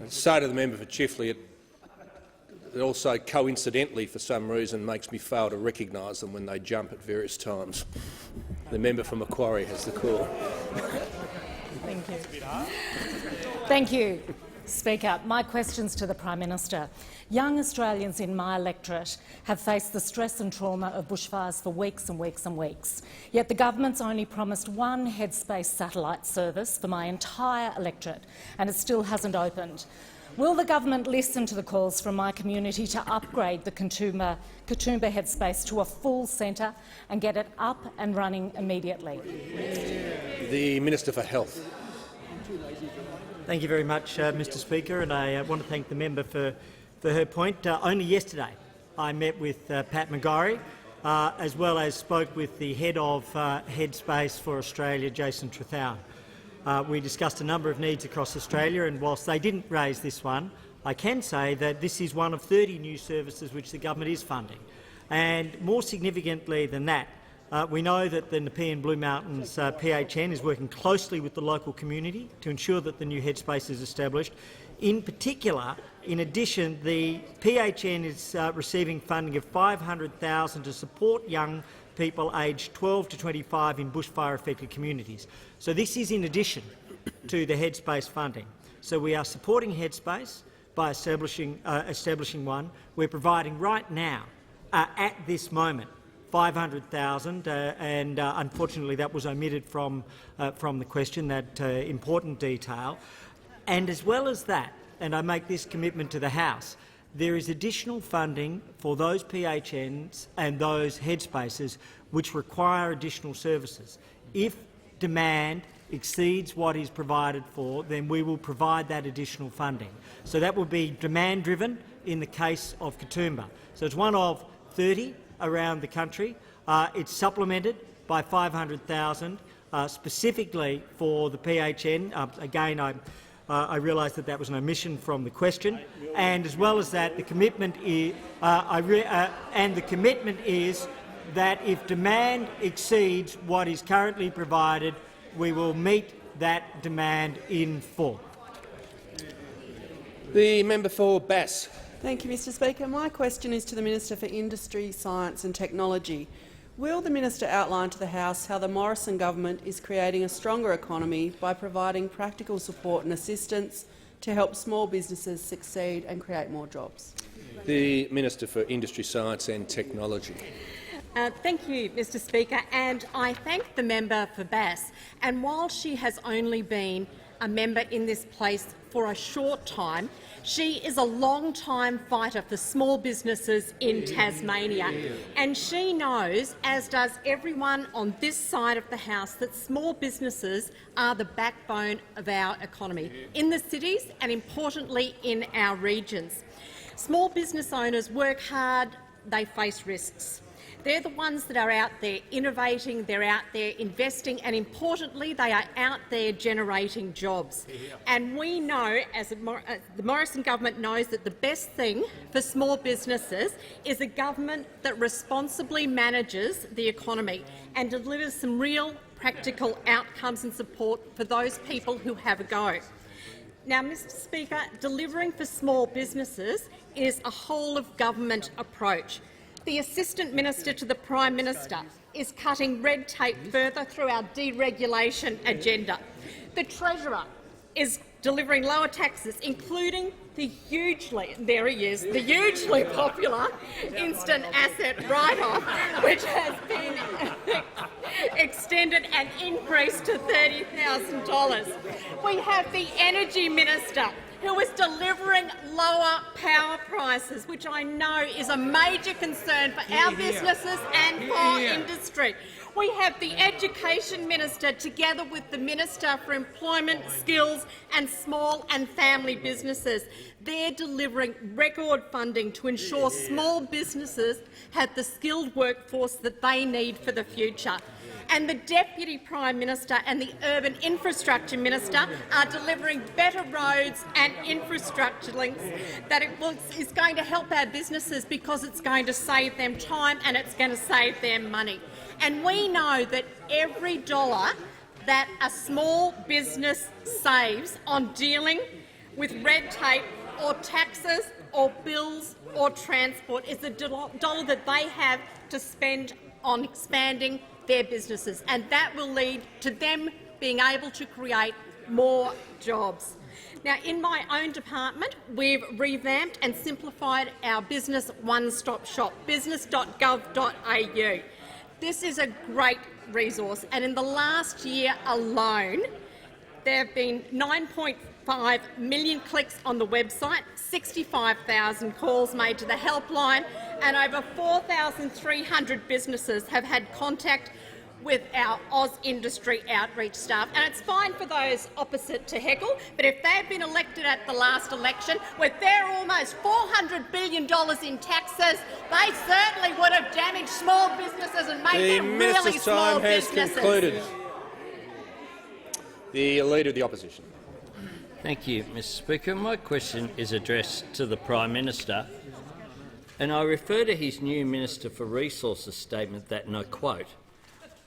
And say to the member for Chifley, it also coincidentally, for some reason, makes me fail to recognise them when they jump at various times. The member for Macquarie has the call. Thank you. Thank you, Speaker. My question's to the Prime Minister. Young Australians in my electorate have faced the stress and trauma of bushfires for weeks and weeks and weeks. Yet the government's only promised one Headspace satellite service for my entire electorate, and it still hasn't opened. Will the government listen to the calls from my community to upgrade the Katoomba Headspace to a full centre and get it up and running immediately? The Minister for Health. Thank you very much, Mr Speaker, and I want to thank the member for her point. Only yesterday I met with Pat McGorry, as well as spoke with the head of Headspace for Australia, Jason Trethowan. We discussed a number of needs across Australia, and whilst they didn't raise this one, I can say that this is one of 30 new services which the government is funding. And more significantly than that, we know that the Nepean Blue Mountains PHN is working closely with the local community to ensure that the new Headspace is established. In particular, in addition, the PHN is receiving funding of $500,000 to support young people aged 12 to 25 in bushfire-affected communities. So this is in addition to the Headspace funding. So we are supporting Headspace by establishing one. We're providing right now, at this moment, $500,000, and unfortunately that was omitted from the question, that important detail. And as well as that, and I make this commitment to the House, there is additional funding for those PHNs and those Headspaces which require additional services. If demand exceeds what is provided for, then we will provide that additional funding. So that will be demand-driven in the case of Katoomba. So it's one of 30 around the country. It's supplemented by $500,000 specifically for the PHN. Again, I realise that that was an omission from the question, and as well as that, the commitment is, that if demand exceeds what is currently provided, we will meet that demand in full. The member for Bass. Thank you, Mr Speaker. My question is to the Minister for Industry, Science and Technology. Will the minister outline to the House how the Morrison government is creating a stronger economy by providing practical support and assistance to help small businesses succeed and create more jobs? The Minister for Industry, Science and Technology. Thank you, Mr Speaker, and I thank the member for Bass. And while she has only been a member in this place for a short time, she is a long-time fighter for small businesses in Tasmania. And she knows, as does everyone on this side of the House, that small businesses are the backbone of our economy, in the cities and, importantly, in our regions. Small business owners work hard, they face risks. They're the ones that are out there innovating, they're out there investing, and importantly, they are out there generating jobs. And we know, as the Morrison government knows, that the best thing for small businesses is a government that responsibly manages the economy and delivers some real practical outcomes and support for those people who have a go. Now, Mr Speaker, delivering for small businesses is a whole-of-government approach. The Assistant Minister to the Prime Minister is cutting red tape further through our deregulation agenda. The Treasurer is delivering lower taxes, including the hugely popular instant asset write-off, which has been extended and increased to $30,000. We have the Energy Minister, who is delivering lower power prices, which I know is a major concern for our businesses and for industry. We have the Education Minister, together with the Minister for Employment, Skills and Small and Family Businesses. They're delivering record funding to ensure small businesses have the skilled workforce that they need for the future. And the Deputy Prime Minister and the Urban Infrastructure Minister are delivering better roads and infrastructure links that is going to help our businesses, because it's going to save them time and it's going to save them money. And we know that every dollar that a small business saves on dealing with red tape or taxes or bills or transport is a dollar that they have to spend on expanding their businesses, and that will lead to them being able to create more jobs. Now, in my own department, we've revamped and simplified our business one-stop shop, business.gov.au. This is a great resource, and in the last year alone, there have been 9.5 million clicks on the website, 65,000 calls made to the helpline, and over 4,300 businesses have had contact with our Oz industry outreach staff. And it's fine for those opposite to heckle, but if they'd been elected at the last election with their almost $400 billion in taxes, they certainly would have damaged small businesses and made them really small businesses. The minister's time has concluded. The Leader of the Opposition. Thank you, Mr Speaker. My question is addressed to the Prime Minister, and I refer to his new Minister for Resources statement that, and I quote,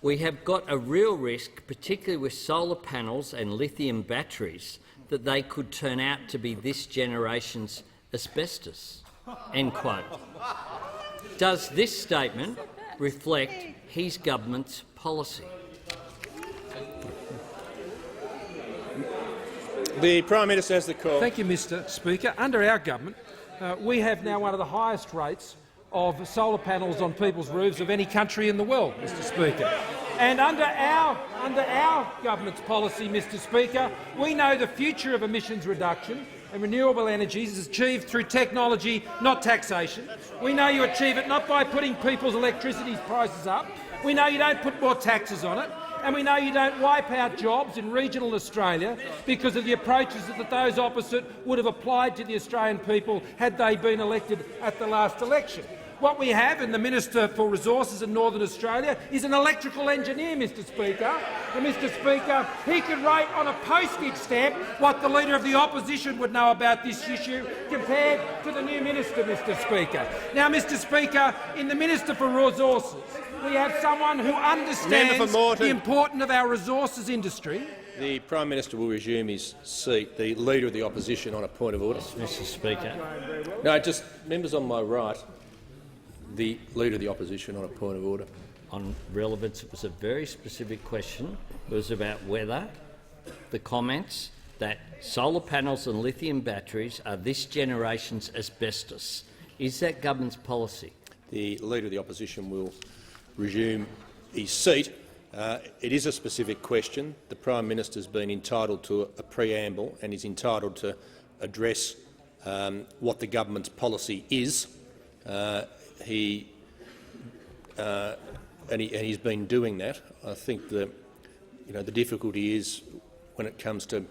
"We have got a real risk, particularly with solar panels and lithium batteries, that they could turn out to be this generation's asbestos." End quote. Does this statement reflect his government's policy? The Prime Minister has the call. Thank you, Mr Speaker. Under our government, we have now one of the highest rates of solar panels on people's roofs of any country in the world, Mr Speaker. And under our government's policy, Mr Speaker, we know the future of emissions reduction and renewable energies is achieved through technology, not taxation. We know you achieve it not by putting people's electricity prices up. We know you don't put more taxes on it. And we know you don't wipe out jobs in regional Australia because of the approaches that those opposite would have applied to the Australian people had they been elected at the last election. What we have in the Minister for Resources in Northern Australia is an electrical engineer, Mr Speaker. And, Mr Speaker, he could write on a postage stamp what the Leader of the Opposition would know about this issue compared to the new Minister, Mr Speaker. Now, Mr Speaker, in the Minister for Resources, we have someone who understands the importance of our resources industry. The Prime Minister will resume his seat. The Leader of the Opposition on a point of order. Mr Speaker. No, just members on my right. The Leader of the Opposition on a point of order. on relevance. It was a very specific question. It was about whether the comments that solar panels and lithium batteries are this generation's asbestos. Is that government's policy? The Leader of the Opposition will resume his seat. It is a specific question. The Prime Minister has been entitled to a preamble and is entitled to address what the government's policy is. He's been doing that. I think the difficulty is when it comes to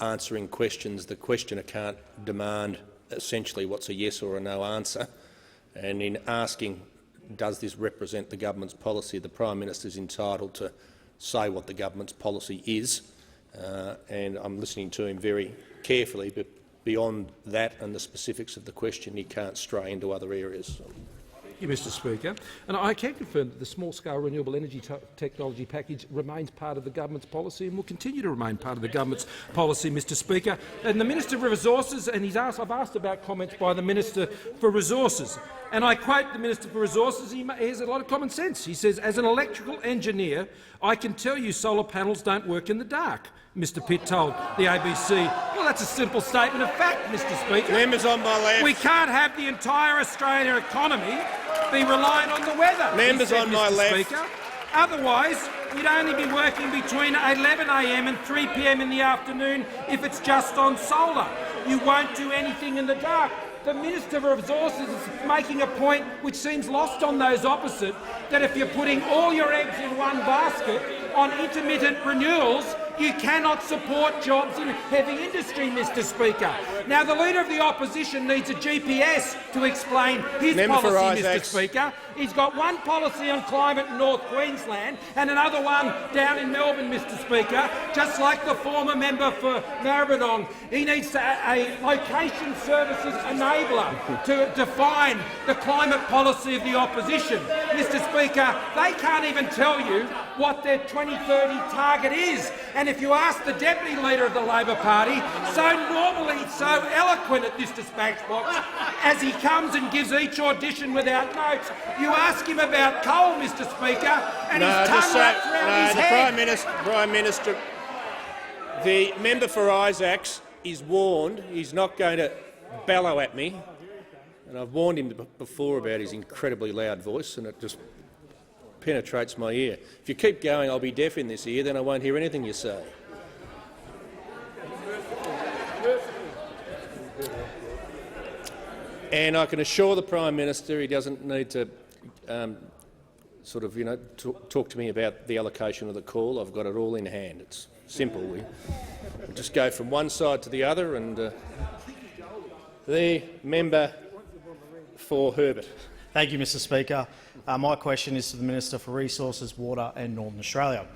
answering questions, the questioner can't demand essentially what's a yes or a no answer. And in asking, does this represent the government's policy, the Prime Minister is entitled to say what the government's policy is. And I'm listening to him very carefully, but beyond that and the specifics of the question, he can't stray into other areas. Thank you, Mr Speaker. And I can confirm that the small-scale renewable energy technology package remains part of the government's policy and will continue to remain part of the government's policy, Mr Speaker. And the Minister for Resources, and I've asked about comments by the Minister for Resources, and I quote the Minister for Resources, he has a lot of common sense. He says, "As an electrical engineer, I can tell you solar panels don't work in the dark," Mr Pitt told the ABC. Well, that's a simple statement of fact, Mr Speaker. Members on my left. We can't have the entire Australian economy be reliant on the weather. Members said, on my Mr. left. Speaker. Otherwise, we'd only be working between 11 a.m. and 3 p.m. in the afternoon if it's just on solar. You won't do anything in the dark. The Minister for Resources is making a point which seems lost on those opposite, that if you're putting all your eggs in one basket on intermittent renewals, you cannot support jobs in heavy industry, Mr Speaker. Now, the Leader of the Opposition needs a GPS to explain his policy, Mr Speaker. He's got one policy on climate in North Queensland and another one down in Melbourne, Mr Speaker, just like the former member for Maribyrnong. He needs a location services enabler to define the climate policy of the opposition. Mr Speaker, they can't even tell you what their 2030 target is. And if you ask the Deputy Leader of the Labor Party, so normally so eloquent at this dispatch box, as he comes and gives each audition without notes, you ask him about coal, Mr Speaker, and his tongue wraps around his head. Prime Minister, the member for Isaacs is warned he's not going to bellow at me, and I've warned him before about his incredibly loud voice, and it just penetrates my ear. If you keep going, I'll be deaf in this ear, then I won't hear anything you say. And I can assure the Prime Minister he doesn't need to talk to me about the allocation of the call. I've got it all in hand. It's simple. We just go from one side to the other, and the member for Herbert. Thank you, Mr Speaker. My question is to the Minister for Resources, Water and Northern Australia.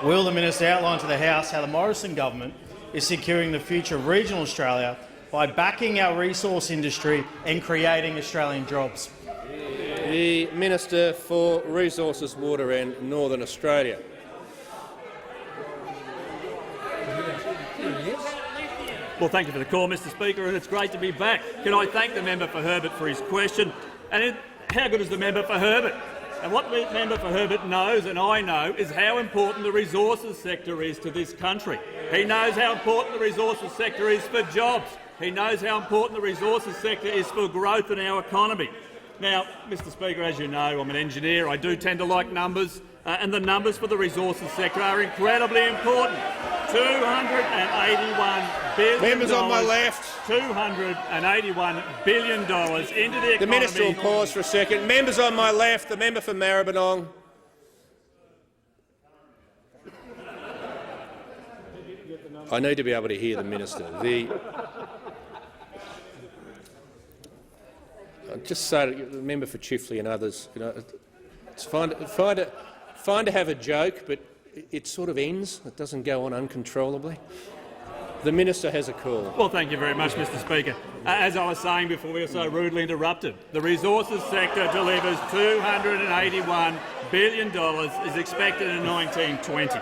Will the minister outline to the House how the Morrison government is securing the future of regional Australia by backing our resource industry and creating Australian jobs? The Minister for Resources, Water and Northern Australia. Well, thank you for the call, Mr Speaker, and it's great to be back. Can I thank the member for Herbert for his question? And how good is the member for Herbert? And what the member for Herbert knows, and I know, is how important the resources sector is to this country. He knows how important the resources sector is for jobs. He knows how important the resources sector is for growth in our economy. Now, Mr Speaker, as you know, I'm an engineer. I do tend to like numbers, and the numbers for the resources sector are incredibly important. $281 billion. Members on my left. $281 billion into the economy. The Minister will pause for a second. Members on my left. The member for Maribyrnong. I need to be able to hear the Minister. I'll just say to the member for Chifley and others, it's fine to have a joke, but it sort of ends. It doesn't go on uncontrollably. The Minister has a call. Well, thank you very much, Mr Speaker. As I was saying before we were so rudely interrupted, the resources sector delivers $281 billion is expected in 1920.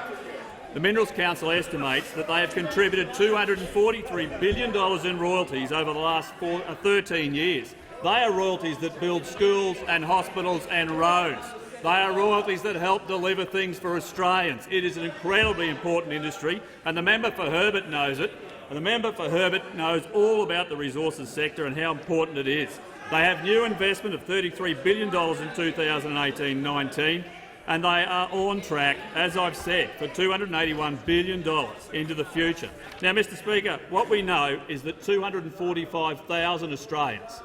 The Minerals Council estimates that they have contributed $243 billion in royalties over the last 13 years. They are royalties that build schools and hospitals and roads. They are royalties that help deliver things for Australians. It is an incredibly important industry, and the member for Herbert knows it. And the member for Herbert knows all about the resources sector and how important it is. They have new investment of $33 billion in 2018-19, and they are on track, as I've said, for $281 billion into the future. Now, Mr Speaker, what we know is that 245,000 Australians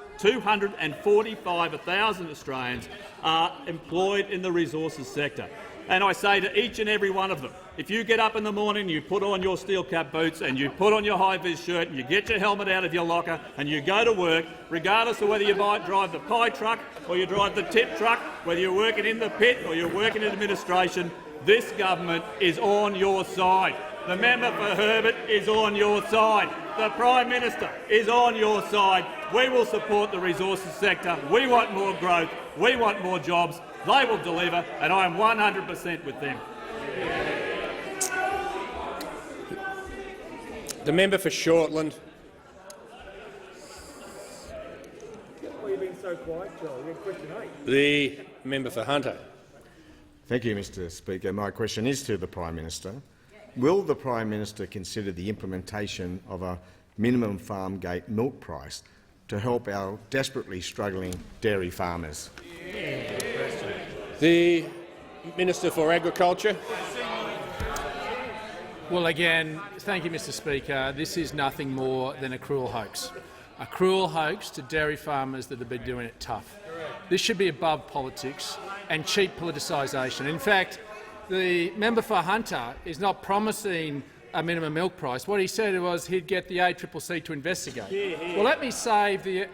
are employed in the resources sector. And I say to each and every one of them, if you get up in the morning, you put on your steel-cap boots and you put on your high-vis shirt and you get your helmet out of your locker and you go to work, regardless of whether you drive the pie truck or you drive the tip truck, whether you're working in the pit or you're working in administration, this government is on your side. The member for Herbert is on your side. The Prime Minister is on your side. We will support the resources sector. We want more growth. We want more jobs. They will deliver, and I am 100% with them. The member for Shortland. Why have you been so quiet, Joel? You had question 8. The member for Hunter. Thank you, Mr Speaker. My question is to the Prime Minister. Will the Prime Minister consider the implementation of a minimum farm gate milk price to help our desperately struggling dairy farmers? The Minister for Agriculture. Well, again, thank you, Mr Speaker. This is nothing more than a cruel hoax. A cruel hoax to dairy farmers that have been doing it tough. This should be above politics and cheap politicisation. In fact, the member for Hunter is not promising a minimum milk price. What he said was he'd get the ACCC to investigate. Well, let me save the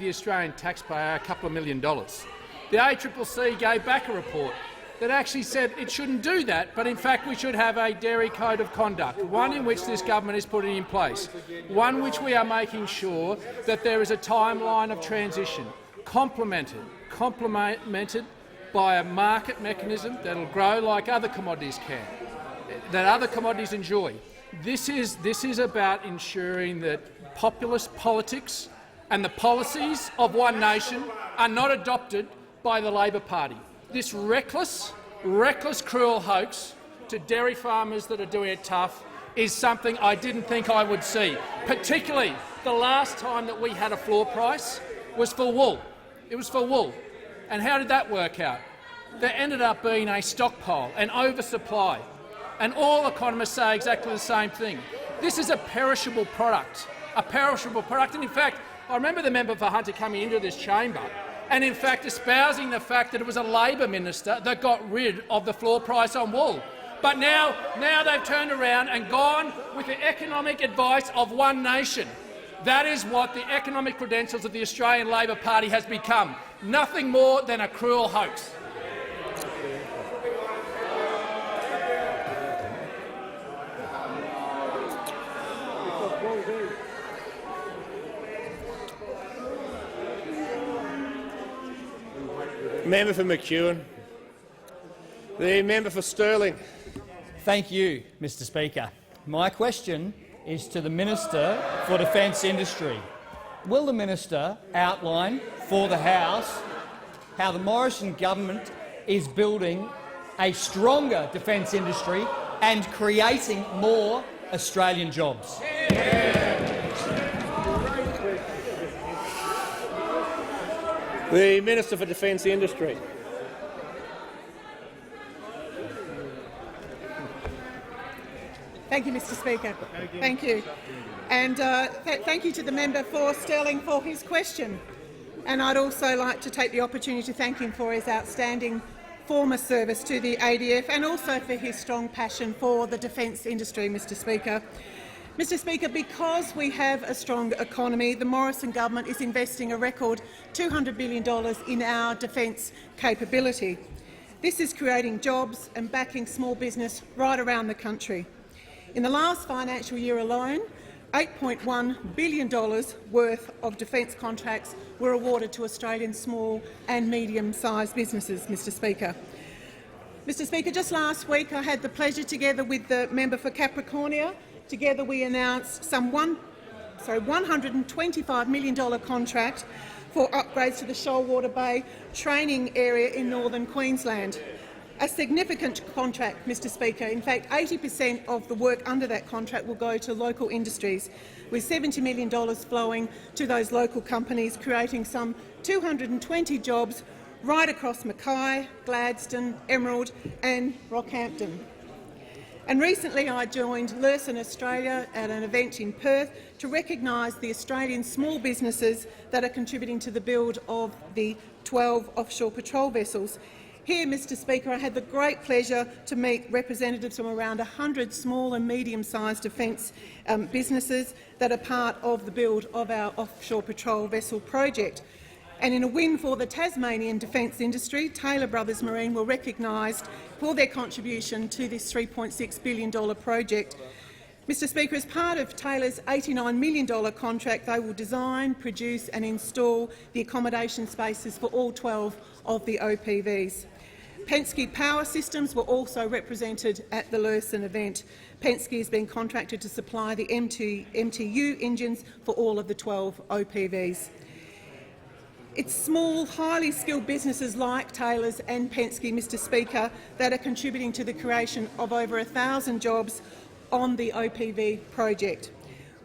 Australian taxpayer a couple of $1 million. The ACCC gave back a report that actually said it shouldn't do that, but in fact we should have a dairy code of conduct, one in which this government is putting in place, one which we are making sure that there is a timeline of transition, complemented by a market mechanism that will grow like other commodities can, that other commodities enjoy. This is about ensuring that populist politics and the policies of one nation are not adopted by the Labor Party. This reckless, cruel hoax to dairy farmers that are doing it tough is something I didn't think I would see. Particularly the last time that we had a floor price was for wool. It was for wool. And how did that work out? There ended up being a stockpile, an oversupply. And all economists say exactly the same thing. This is a perishable product. And in fact, I remember the member for Hunter coming into this chamber and in fact espousing the fact that it was a Labor minister that got rid of the floor price on wool. But now they've turned around and gone with the economic advice of one nation. That is what the economic credentials of the Australian Labor Party has become. Nothing more than a cruel hoax. Member for McEwen. The member for Stirling. Thank you, Mr Speaker. My question is to the Minister for Defence Industry. Will the Minister outline for the House how the Morrison government is building a stronger defence industry and creating more Australian jobs? The Minister for Defence Industry. Thank you, Mr Speaker. Thank you. And thank you to the member for Stirling for his question. And I'd also like to take the opportunity to thank him for his outstanding former service to the ADF and also for his strong passion for the defence industry, Mr Speaker. Mr Speaker, because we have a strong economy, the Morrison government is investing a record $200 billion in our defence capability. This is creating jobs and backing small business right around the country. In the last financial year alone, $8.1 billion worth of defence contracts were awarded to Australian small and medium-sized businesses, Mr Speaker. Mr Speaker, just last week I had the pleasure, together with the member for Capricornia, together we announced some $125 million contract for upgrades to the Shoalwater Bay training area in northern Queensland. A significant contract, Mr Speaker. In fact, 80% of the work under that contract will go to local industries, with $70 million flowing to those local companies, creating some 220 jobs right across Mackay, Gladstone, Emerald and Rockhampton. And recently I joined Lurson Australia at an event in Perth to recognise the Australian small businesses that are contributing to the build of the 12 offshore patrol vessels. Here, Mr Speaker, I had the great pleasure to meet representatives from around 100 small and medium-sized defence businesses that are part of the build of our offshore patrol vessel project. And in a win for the Tasmanian defence industry, Taylor Brothers Marine were recognised for their contribution to this $3.6 billion project. Mr Speaker, as part of Taylor's $89 million contract, they will design, produce and install the accommodation spaces for all 12 of the OPVs. Penske Power Systems were also represented at the Lurson event. Penske has been contracted to supply the MTU engines for all of the 12 OPVs. It's small, highly skilled businesses like Taylor's and Penske, Mr Speaker, that are contributing to the creation of over 1,000 jobs on the OPV project.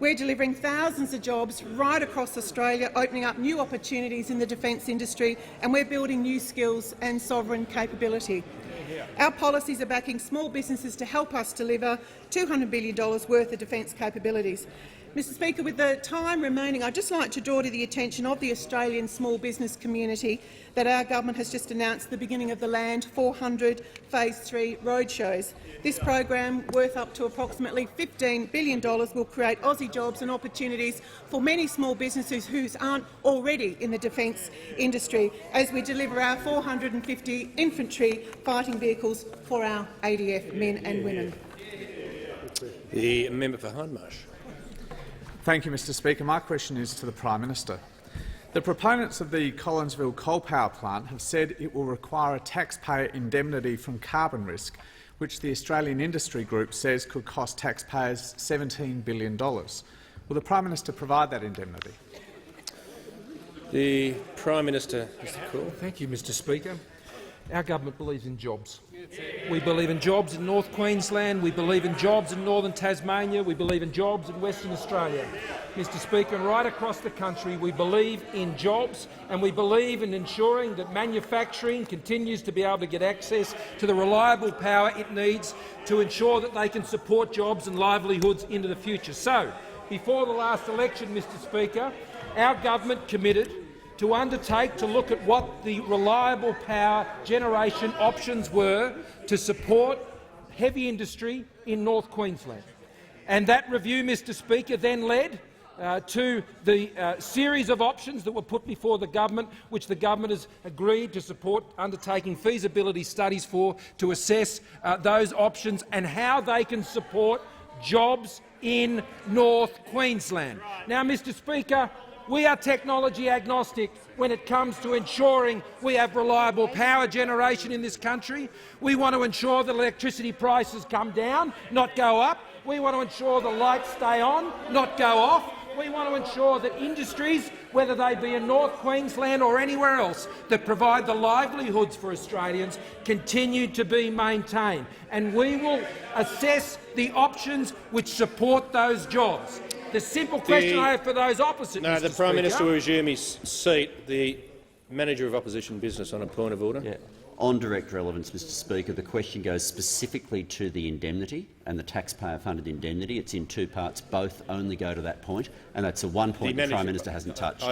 We're delivering thousands of jobs right across Australia, opening up new opportunities in the defence industry, and we're building new skills and sovereign capability. Our policies are backing small businesses to help us deliver $200 billion worth of defence capabilities. Mr Speaker, with the time remaining, I'd just like to draw to the attention of the Australian small business community that our government has just announced the beginning of the Land 400 Phase 3 roadshows. This program, worth up to approximately $15 billion, will create Aussie jobs and opportunities for many small businesses who aren't already in the defence industry, as we deliver our 450 infantry fighting vehicles for our ADF men and women. The member for Hindmarsh. Thank you, Mr Speaker. My question is to the Prime Minister. The proponents of the Collinsville coal power plant have said it will require a taxpayer indemnity from carbon risk, which the Australian Industry Group says could cost taxpayers $17 billion. Will the Prime Minister provide that indemnity? The Prime Minister has the call. Thank you, Mr Speaker. Our government believes in jobs. We believe in jobs in North Queensland, we believe in jobs in northern Tasmania, we believe in jobs in Western Australia. Mr Speaker, and right across the country we believe in jobs, and we believe in ensuring that manufacturing continues to be able to get access to the reliable power it needs to ensure that they can support jobs and livelihoods into the future. So, before the last election, Mr Speaker, our government committed to undertake to look at what the reliable power generation options were to support heavy industry in North Queensland. And that review, Mr Speaker, then led to the series of options that were put before the government, which the government has agreed to support undertaking feasibility studies for, to assess those options and how they can support jobs in North Queensland. Now, Mr Speaker, we are technology agnostic when it comes to ensuring we have reliable power generation in this country. We want to ensure that electricity prices come down, not go up. We want to ensure the lights stay on, not go off. We want to ensure that industries, whether they be in North Queensland or anywhere else, that provide the livelihoods for Australians, continue to be maintained. And we will assess the options which support those jobs. The simple question I have for those opposite, No, Mr. the Prime Speaker, Minister will resume his seat. The Manager of Opposition Business on a point of order. Yeah. On direct relevance, Mr Speaker, the question goes specifically to the indemnity and the taxpayer-funded indemnity. It's in two parts. Both only go to that point, and that's the one point the Prime Minister hasn't touched.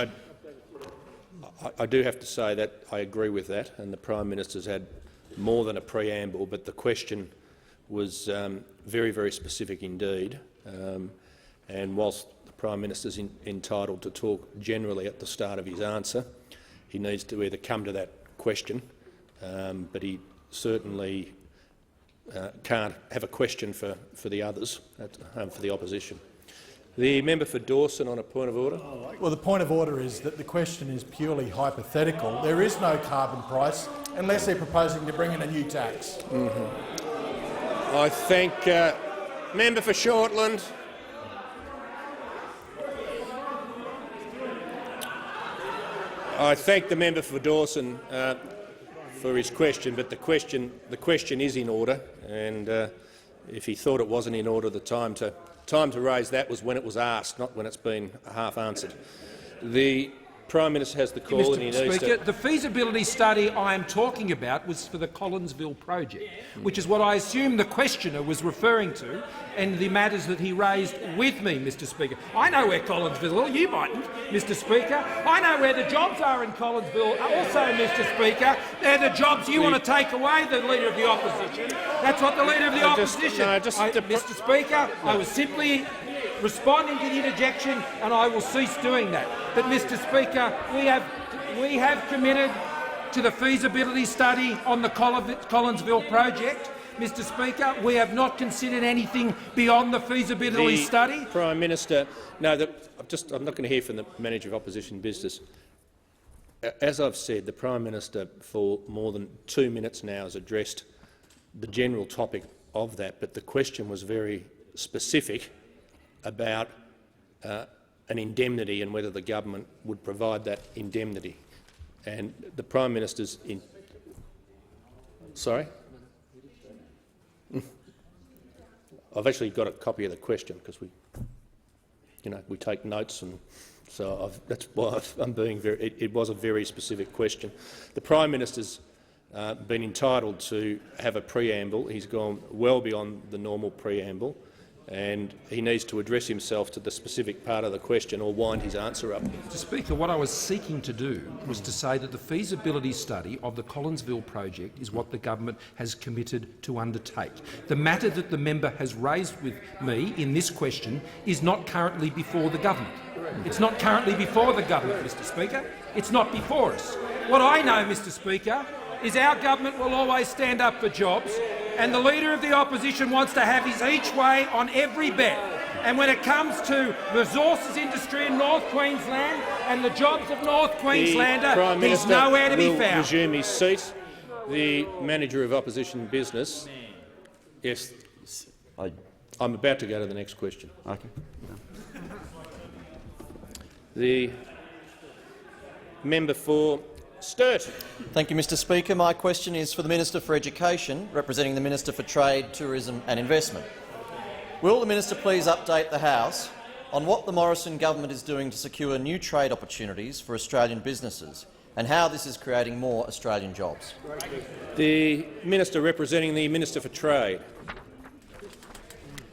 I do have to say that I agree with that, and the Prime Minister's had more than a preamble, but the question was very, very specific indeed. And whilst the Prime Minister is entitled to talk generally at the start of his answer, he needs to either come to that question, but he certainly can't have a question for the others, for the opposition. The member for Dawson on a point of order. Well, the point of order is that the question is purely hypothetical. There is no carbon price unless they're proposing to bring in a new tax. I thank member for Shortland. I thank the member for Dawson for his question, but the question is in order, and if he thought it wasn't in order, the time to raise that was when it was asked, not when it's been half answered. The Prime Minister has the call. Mr. And he needs Speaker, to... the feasibility study I am talking about was for the Collinsville project, which is what I assume the questioner was referring to, and the matters that he raised with me, Mr. Speaker. I know where Collinsville is. You mightn't, Mr. Speaker. I know where the jobs are in Collinsville also, Mr. Speaker. They're the jobs you want to take away, the Leader of the Opposition. That's what the Leader of the Opposition... Mr. Speaker, I was simply responding to the interjection, and I will cease doing that. But, Mr. Speaker, we have committed to the feasibility study on the Collinsville project. Mr. Speaker, we have not considered anything beyond the feasibility study. Prime Minister, no, I'm not going to hear from the Manager of Opposition Business. As I've said, the Prime Minister for more than 2 minutes now has addressed the general topic of that, but the question was very specific about an indemnity and whether the government would provide that indemnity. And the Prime Minister's in... Sorry? I've actually got a copy of the question because we take notes, and so that's why I'm being very. It was a very specific question. The Prime Minister's been entitled to have a preamble. He's gone well beyond the normal preamble, and he needs to address himself to the specific part of the question or wind his answer up. Mr. Speaker, what I was seeking to do was to say that the feasibility study of the Collinsville project is what the government has committed to undertake. The matter that the member has raised with me in this question is not currently before the government. It's not currently before the government, Mr. Speaker. It's not before us. What I know, Mr. Speaker, is our government will always stand up for jobs, and the Leader of the Opposition wants to have his each way on every bet. And when it comes to resources industry in North Queensland and the jobs of North Queenslander, he's nowhere to be found. Will resume his seat. The Manager of Opposition Business. Yes, I'm about to go to the next question. Okay. The member for Sturt. Thank you, Mr. Speaker. My question is for the Minister for Education, representing the Minister for Trade, Tourism and Investment. Will the Minister please update the House on what the Morrison government is doing to secure new trade opportunities for Australian businesses and how this is creating more Australian jobs? The Minister representing the Minister for Trade.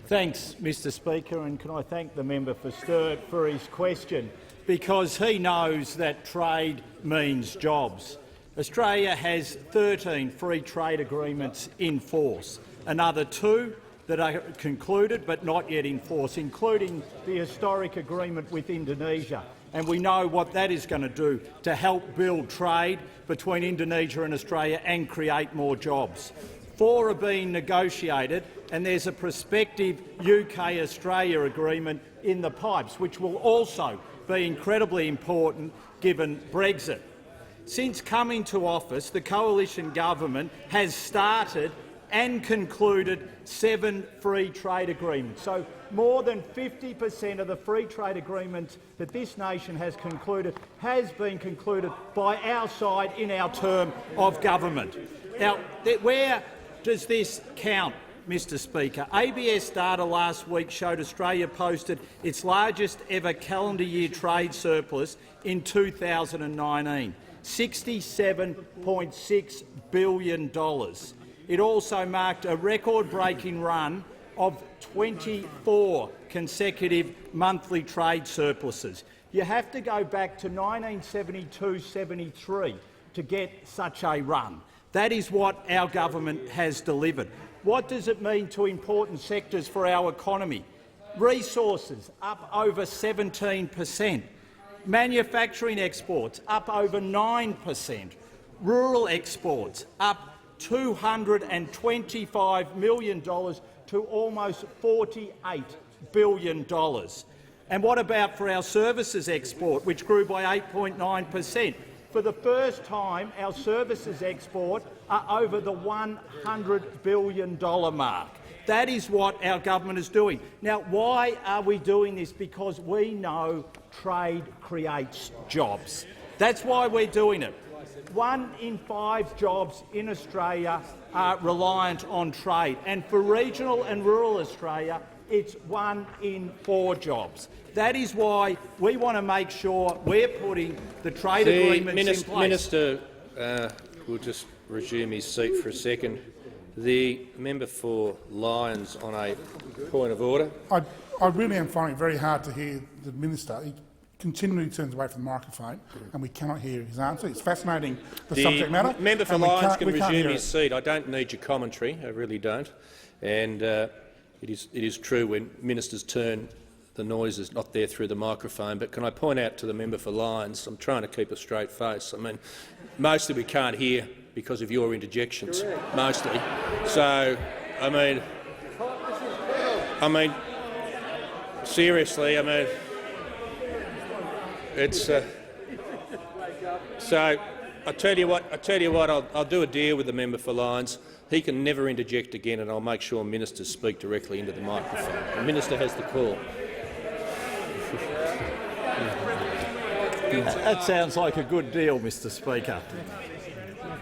Thanks, Mr. Speaker, and can I thank the member for Sturt for his question, because he knows that trade means jobs. Australia has 13 free trade agreements in force, another 2 that are concluded but not yet in force, including the historic agreement with Indonesia. And we know what that is going to do to help build trade between Indonesia and Australia and create more jobs. 4 are being negotiated, and there's a prospective UK-Australia agreement in the pipes, which will also be incredibly important given Brexit. Since coming to office, the coalition government has started and concluded 7 free trade agreements. So more than 50% of the free trade agreements that this nation has concluded has been concluded by our side in our term of government. Now, where does this count, Mr. Speaker? ABS data last week showed Australia posted its largest ever calendar year trade surplus in 2019, $67.6 billion. It also marked a record-breaking run of 24 consecutive monthly trade surpluses. You have to go back to 1972-73 to get such a run. That is what our government has delivered. What does it mean to important sectors for our economy? Resources up over 17%, manufacturing exports up over 9%, rural exports up $225 million to almost $48 billion. And what about for our services export, which grew by 8.9%? For the first time, our services export are over the $100 billion mark. That is what our government is doing. Now, why are we doing this? Because we know trade creates jobs. That's why we're doing it. 1 in 5 jobs in Australia are reliant on trade, and for regional and rural Australia, it's 1 in 4 jobs. That is why we want to make sure we're putting the trade agreements in place. Minister will just resume his seat for a second. The member for Lyons on a point of order. I really am finding it very hard to hear the minister. He continually turns away from the microphone and we cannot hear his answer. It's fascinating, the subject matter. The member for Lyons can resume his seat. I don't need your commentary. I really don't. And it is true when ministers turn, the noise is not there through the microphone. But can I point out to the member for Lyons, I'm trying to keep a straight face. I mean, mostly we can't hear because of your interjections, mostly. So, I mean, seriously, I mean, it's. So, I tell you what, I'll do a deal with the member for Lyons. He can never interject again, and I'll make sure ministers speak directly into the microphone. The minister has the call. That sounds like a good deal, Mr. Speaker.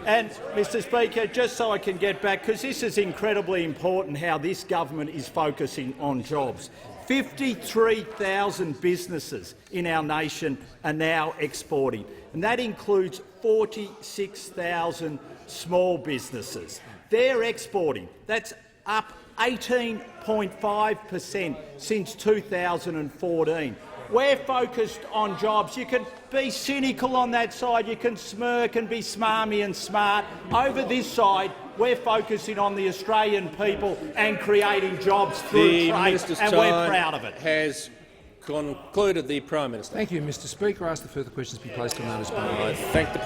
And, Mr. Speaker, just so I can get back, because this is incredibly important how this government is focusing on jobs. 53,000 businesses in our nation are now exporting, and that includes 46,000 small businesses. They're exporting. That's up 18.5% since 2014. We're focused on jobs. You can be cynical on that side, you can smirk and be smarmy and smart. Over this side, we're focusing on the Australian people and creating jobs through trade, and we're proud of it. Has concluded. The Prime Minister. Thank you, Mr. Speaker. I ask the further questions be placed on notice. I thank the